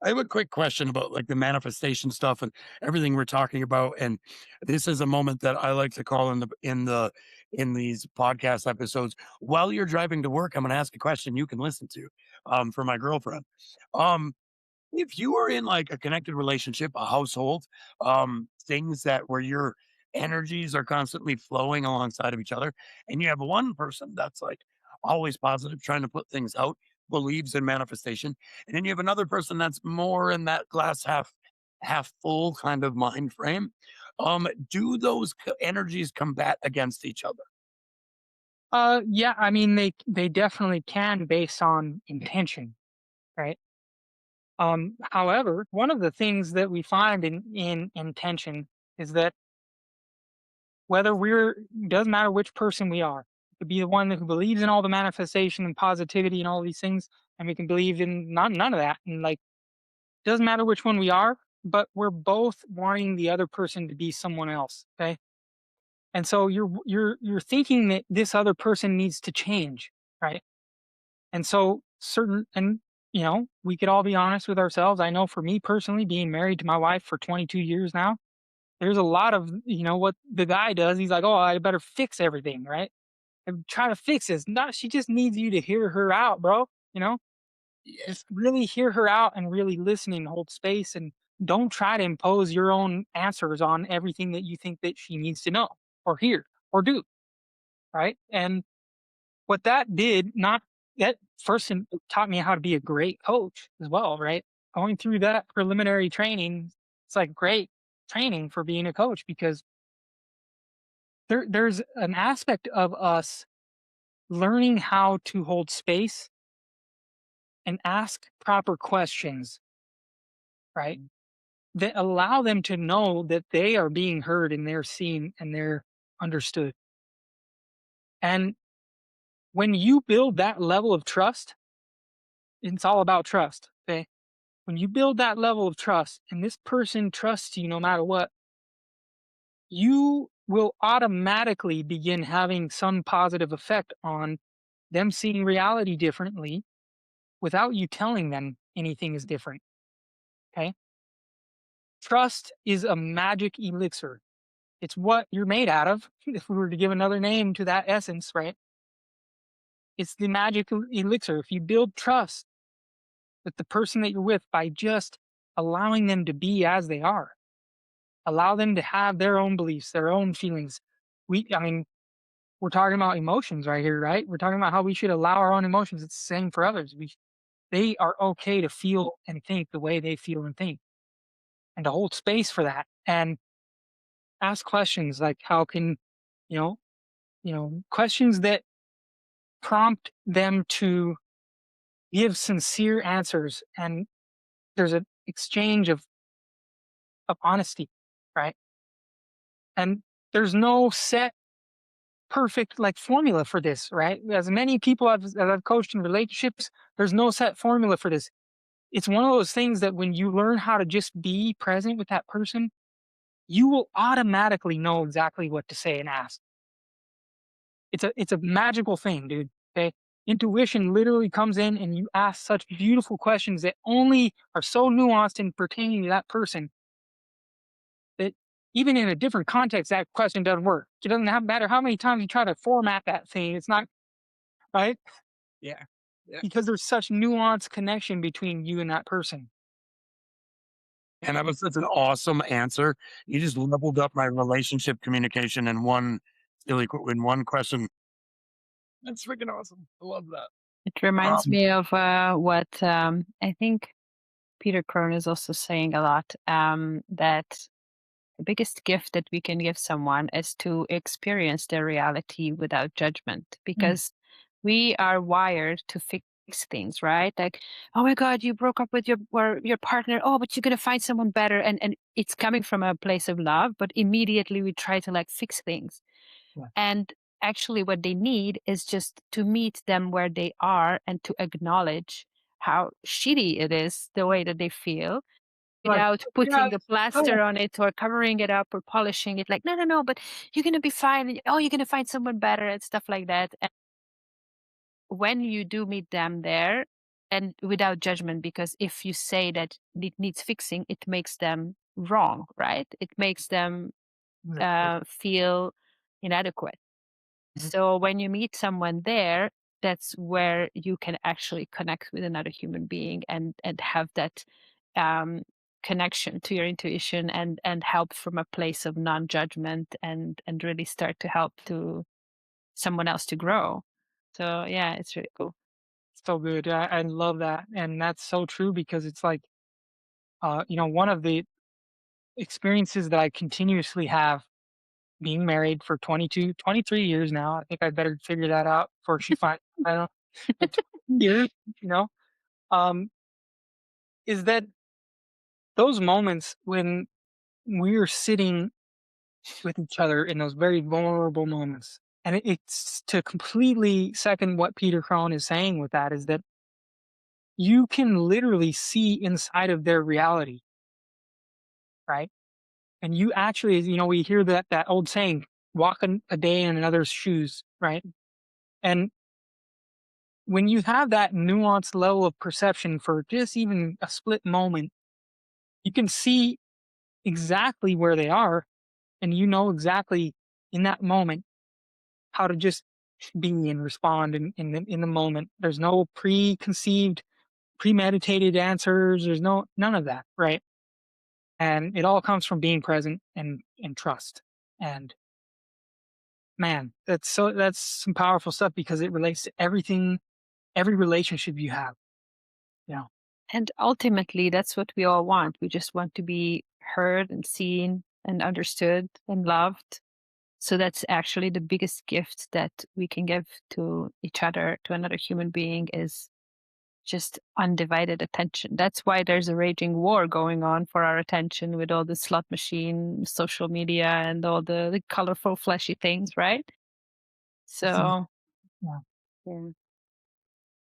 I have a quick question about like the manifestation stuff and everything we're talking about. And this is a moment that I like to call in these podcast episodes. While you're driving to work, I'm gonna ask a question you can listen to for my girlfriend. Um if you are in like a connected relationship, a household, things that where your energies are constantly flowing alongside of each other, and you have one person that's like always positive, trying to put things out, believes in manifestation. And then you have another person that's more in that glass half full kind of mind frame. Do those energies combat against each other? Yeah, I mean they definitely can based on intention, right? However, one of the things that we find in intention is that whether we're doesn't matter which person we are. It could be the one who believes in all the manifestation and positivity and all these things, and we can believe in none of that. And like doesn't matter which one we are, but we're both wanting the other person to be someone else. Okay. And so you're thinking that this other person needs to change, right? And so certain and we could all be honest with ourselves. I know for me personally, being married to my wife for 22 years now, there's a lot of what the guy does. He's like, "Oh, I better fix everything, right? I'm trying to fix this." Not she just needs you to hear her out, bro. You know, Yeah. just really hear her out and really listen and hold space and don't try to impose your own answers on everything that you think that she needs to know or hear or do, right? And what that did, not that person taught me how to be a great coach as well, right? Going through that preliminary training, it's like great training for being a coach because there's an aspect of us learning how to hold space and ask proper questions, right? That allow them to know that they are being heard and they're seen and they're understood. And when you build that level of trust, it's all about trust. Okay. When you build that level of trust and this person trusts you no matter what, you will automatically begin having some positive effect on them seeing reality differently without you telling them anything is different. Okay. Trust is a magic elixir. It's what you're made out of. If we were to give another name to that essence, right? It's the magic elixir. If you build trust with the person that you're with by just allowing them to be as they are, allow them to have their own beliefs, their own feelings. I mean, we're talking about emotions right here, right? We're talking about how we should allow our own emotions. It's the same for others. They are okay to feel and think the way they feel and think, and to hold space for that and ask questions like, how can, you know, questions that prompt them to give sincere answers, and there's an exchange of honesty, right? And there's no set perfect like formula for this, right? As many people as I've coached in relationships, there's no set formula for this. It's one of those things that when you learn how to just be present with that person, you will automatically know exactly what to say and ask. It's a magical thing, dude. Okay. Intuition literally comes in and you ask such beautiful questions that only are so nuanced and pertaining to that person that even in a different context, that question doesn't work. It doesn't matter how many times you try to format that thing. It's not right Yeah. Yeah. because there's such nuanced connection between you and that person. And that was such an awesome answer. You just leveled up my relationship communication in in one question. That's freaking awesome. I love that. It reminds Um, me of what I think Peter Crone is also saying a lot, that the biggest gift that we can give someone is to experience their reality without judgment, Mm, because we are wired to fix things, right? Like, oh my God, you broke up with your partner. Oh, but you're gonna find someone better, and it's coming from a place of love, but immediately we try to like fix things. yeah. And actually, what they need is just to meet them where they are and to acknowledge how shitty it is, the way that they feel, Like, without yeah, putting the oh, plaster on it or covering it up or polishing it. Like, no, no, no, but you're going to be fine. Oh, you're going to find someone better and stuff like that. And when you do meet them there, and without judgment, because if you say that it needs fixing, it makes them wrong, right? It makes them exactly. feel inadequate. Mhm. So when you meet someone there, that's where you can actually connect with another human being and have that um, connection to your intuition and help from a place of non-judgment and really start to help to someone else to grow. So yeah, it's really cool. So good. I love that. And that's so true because it's like, one of the experiences that I continuously have being married for 22, 23 years now. I think I better figure that out before she finds, I don't know, but 20 years, you know, um, is that those moments when we're sitting with each other in those very vulnerable moments. And it's to completely second what Peter Crone is saying with that is that you can literally see inside of their reality, right? And you actually, we hear that old saying, walk a day in another's shoes, right? And when you have that nuanced level of perception for just even a split moment, you can see exactly where they are, and you know exactly in that moment how to just be and respond in the moment. There's no preconceived, premeditated answers. There's none of that, right? And it all comes from being present and trust. And man, that's some powerful stuff because it relates to everything, every relationship you have. You know. And ultimately, that's what we all want. We just want to be heard and seen and understood and loved. So that's actually the biggest gift that we can give to each other, to another human being, is just undivided attention. That's why there's a raging war going on for our attention with all the slot machine, social media, and all the colorful, flashy things, right? Mhm. So, Yeah. yeah.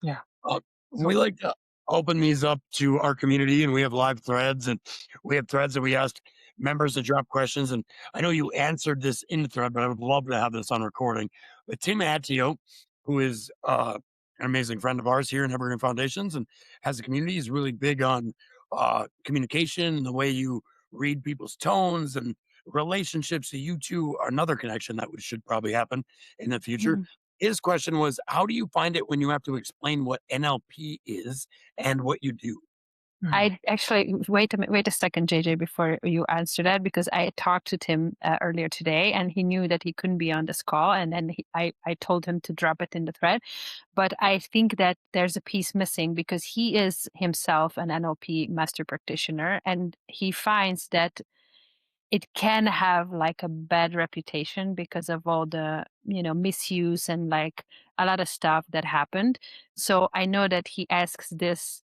Yeah. Uh, So we like to open these up to our community, and we have live threads, and we have threads that we ask members to drop questions. And I know you answered this in the thread, but I would love to have this on recording. But Tim Attio, who is an amazing friend of ours here in Evergreen Foundations and has a community, is really big on communication and the way you read people's tones and relationships. So you two are another connection that should probably happen in the future. Mhm. His question was, how do you find it when you have to explain what NLP is and what you do? mm, I actually wait a second, JJ, before you answer that, because I talked to Tim earlier today, and he knew that he couldn't be on this call, and then I told him to drop it in the thread. But I think that there's a piece missing because he is himself an NLP master practitioner, and he finds that it can have like a bad reputation because of all the misuse and like a lot of stuff that happened. So I know that he asks this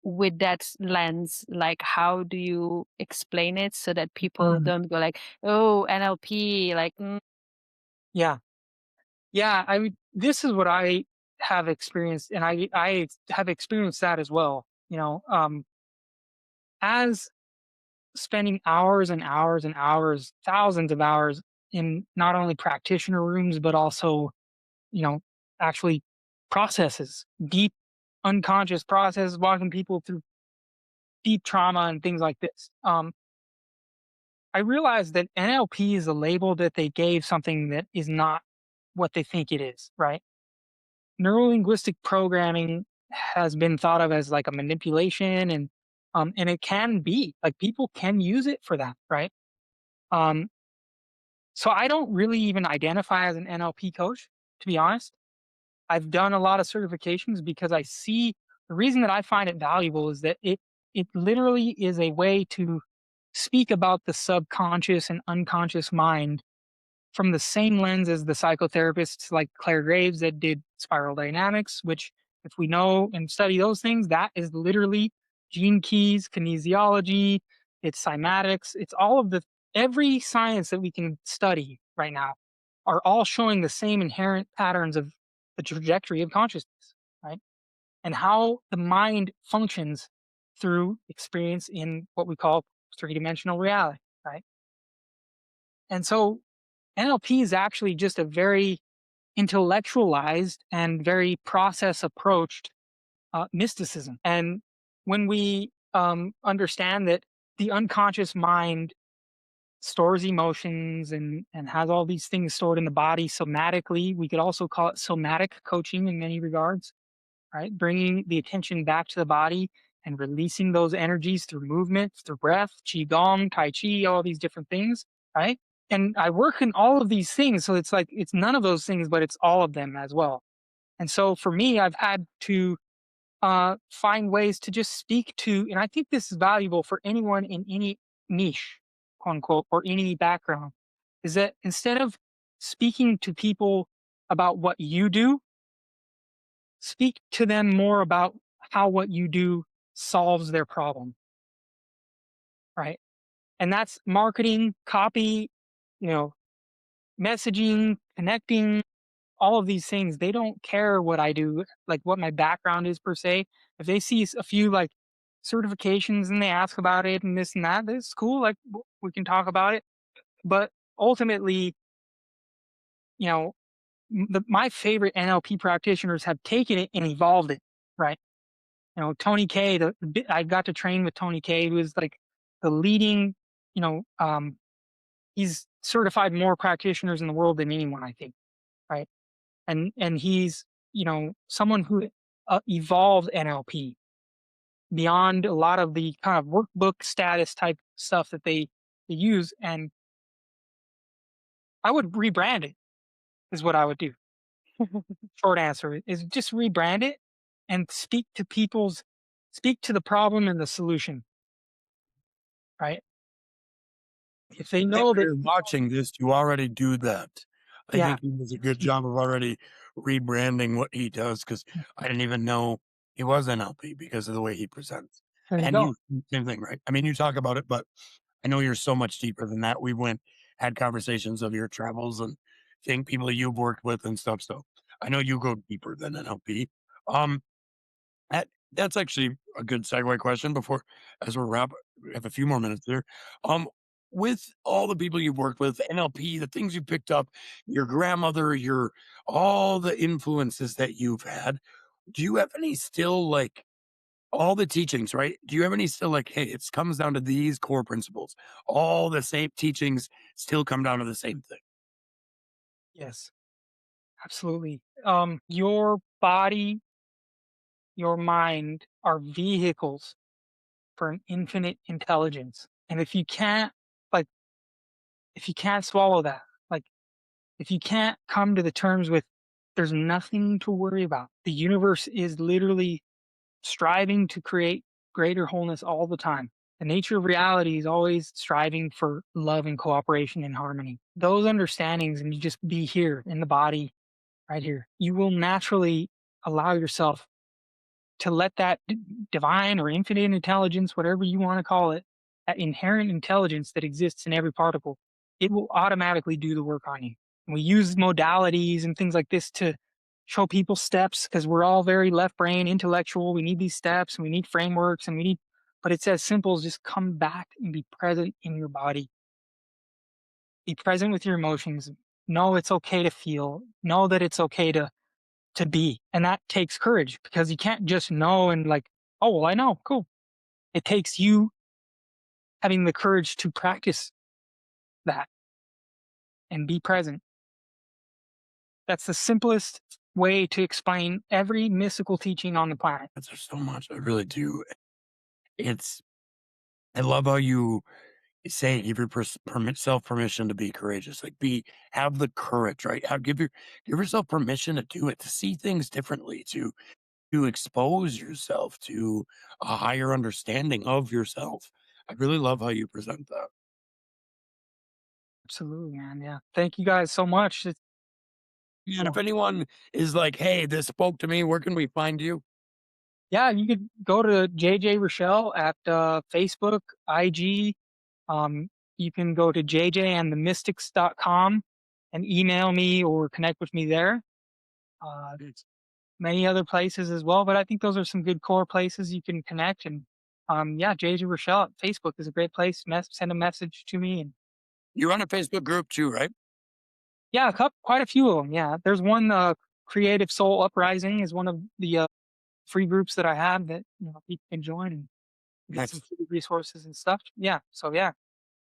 with that lens, like how do you explain it so that people mm, don't go like, oh, NLP, like yeah. Yeah. I mean, this is what I have experienced, and I have experienced that as well. As spending hours and hours and hours, thousands of hours in not only practitioner rooms, but also, you know, actually processes, deep unconscious processes, walking people through deep trauma and things like this. I realized that NLP is a label that they gave something that is not what they think it is, right? Neurolinguistic programming has been thought of as like a manipulation, and it can be like people can use it for that, right? Um so I don't really even identify as an NLP coach, to be honest. I've done a lot of certifications because I see the reason that I find it valuable is that it literally is a way to speak about the subconscious and unconscious mind from the same lens as the psychotherapists like Claire Graves that did spiral dynamics, which, if we know and study those things, that is literally gene keys, kinesiology, it's cymatics, it's all of every science that we can study right now are all showing the same inherent patterns of the trajectory of consciousness, right? And how the mind functions through experience in what we call three-dimensional reality, right? And so NLP is actually just a very intellectualized and very process approached mysticism. And when we understand that the unconscious mind stores emotions and has all these things stored in the body somatically, we could also call it somatic coaching in many regards, right? Bringing the attention back to the body and releasing those energies through movement, through breath, qigong, tai chi, all these different things, right? And I work in all of these things, so it's like it's none of those things, but it's all of them as well. And so for me, I've had to find ways to just speak to, and I think this is valuable for anyone in any niche, quote unquote, or any background, is that instead of speaking to people about what you do, speak to them more about how what you do solves their problem, right? And that's marketing, copy, you know, messaging, connecting, all of these things. They don't care what I do, like what my background is per se. If they see a few like certifications and they ask about it and this and that, that's cool. Like we can talk about it. But ultimately, you know, my favorite NLP practitioners have taken it and evolved it, right? You know, Tony K, I got to train with Tony K, who is like the leading, you know, he's certified more practitioners in the world than anyone, I think, right? And he's, you know, someone who evolved NLP beyond a lot of the kind of workbook status type stuff that they use. And I would rebrand it, is what I would do. Short answer is just rebrand it and speak to the problem and the solution, right? If they Think know when that, you're watching this, you already do that. I yeah, think he does a good job of already rebranding what he does because I didn't even know he was NLP because of the way he presents. there you And go. you, same thing, right? I mean, you talk about it, but I know you're so much deeper than that. We had conversations of your travels and think people you've worked with and stuff. So I know you go deeper than NLP. Um, that's actually a good segue question before as we have a few more minutes there. Um, with all the people you've worked with, NLP, the things you picked up, your grandmother, your all the influences that you've had, do you have any still like all the teachings, right? Do you have any still like, hey, it comes down to these core principles. All the same teachings still come down to the same thing. Yes, absolutely. Your body, your mind are vehicles for an infinite intelligence. And like, if you can't swallow that, like, if you can't come to the terms with there's nothing to worry about, the universe is literally striving to create greater wholeness all the time. The nature of reality is always striving for love and cooperation and harmony. Those understandings, and you just be here in the body, right here, you will naturally allow yourself to let that divine or infinite intelligence, whatever you want to call it, that inherent intelligence that exists in every particle, it will automatically do the work on you. And we use modalities and things like this to show people steps because we're all very left brain intellectual. We need these steps and we need frameworks and but it's as simple as just come back and be present in your body. Be present with your emotions. Know it's okay to feel. Know that it's okay to be. And that takes courage because you can't just know and like, oh, well, I know, cool. It takes you having the courage to practice that and be present. That's the simplest way to explain every mystical teaching on the planet. There's so much. I really do. It's, I love how you say give your self permission to be courageous, like have the courage, right? Give yourself permission to do it, to see things differently, to expose yourself to a higher understanding of yourself. I really love how you present that. Absolutely, man. Yeah. Thank you guys so much. And if anyone is like, hey, this spoke to me, where can we find you? Yeah, you could go to JJ Raschel at Facebook, IG. Um, you can go to jjandthemystics.com and email me or connect with me there. Uh, It's- Many other places as well, but I think those are some good core places you can connect. And yeah, JJ Rochelle at Facebook is a great place. Send a message to me, and You run a Facebook group too, right? yeah, quite a few of them. Yeah, there's one Creative Soul Uprising is one of the free groups that I have that people can join and get some Nice. free resources and stuff. Yeah, so yeah,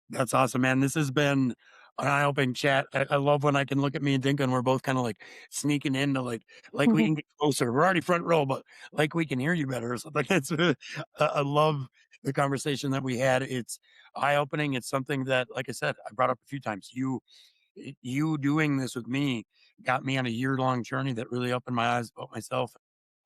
That's awesome, man. This has been an eye-opening chat. I love when I can look at me and Dinka and we're both kind of like sneaking into like we can get closer. We're already front row, but like we can hear you better or something. It's I love the conversation that we had. It's eye-opening. It's something that, like I said, I brought up a few times. You doing this with me got me on a year-long journey that really opened my eyes about myself,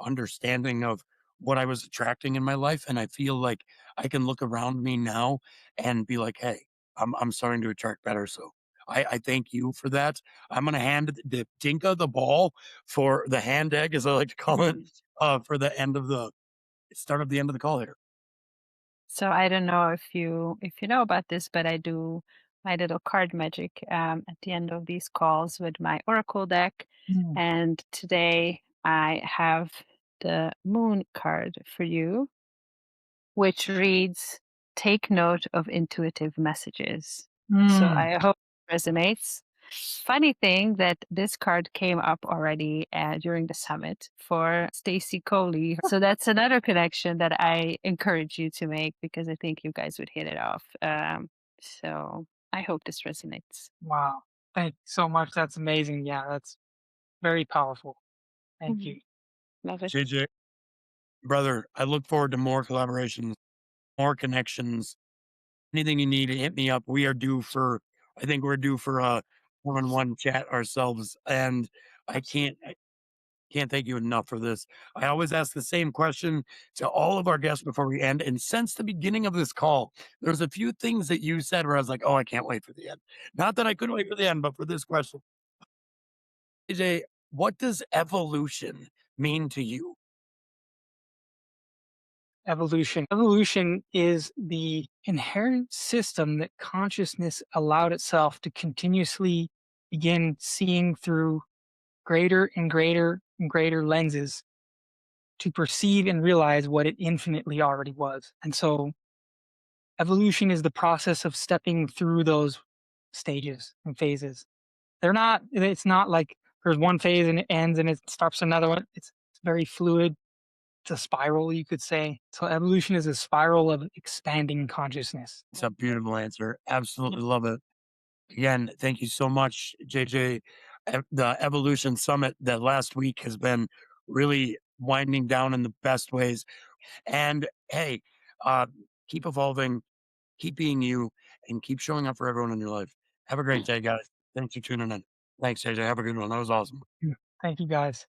understanding of what I was attracting in my life. And I feel like I can look around me now and be like, hey, I'm starting to attract better. So I thank you for that. I'm gonna hand the Dinka the ball for the hand egg, as I like to call it, for the end of the start of the end of the call here. So I don't know if you know about this, but I do my little card magic at the end of these calls with my oracle deck. Mm. And today I have the moon card for you, which reads, "Take note of intuitive mmessages." So Mm. I hope it resonates. Funny thing that this card came up already during the summit for Stacy Coley. So that's another connection that I encourage you to make because I think you guys would hit it off. So I hope this resonates. Wow. Thank you so much. That's amazing. Yeah, that's very powerful. Thank you. Mhm. Love it. JJ, brother, I look forward to more collaborations, more connections. Anything you need, hit me up. We are due for, I think we're due for a one-on-one chat ourselves. And I can't thank you enough for this. I always ask the same question to all of our guests before we end. And since the beginning of this call, there's a few things that you said where I was like, oh, I can't wait for the end. Not that I couldn't wait for the end, but for this question. AJ, what does evolution mean to you? Evolution. Evolution is the inherent system that consciousness allowed itself to continuously begin seeing through greater and greater and greater lenses to perceive and realize what it infinitely already was. And so evolution is the process of stepping through those stages and phases. It's not like there's one phase and it ends and it starts another one. It's very fluid. It's a spiral, you could say. So evolution is a spiral of expanding consciousness. It's a beautiful answer. Absolutely love it. Again, thank you so much, JJ. The Evolution Summit that last week has been really winding down in the best ways. And hey, uh, keep evolving, keep being you, and keep showing up for everyone in your life. Have a great day, guys. Thanks for tuning in. Thanks, JJ. Have a good one. That was awesome. Thank you guys.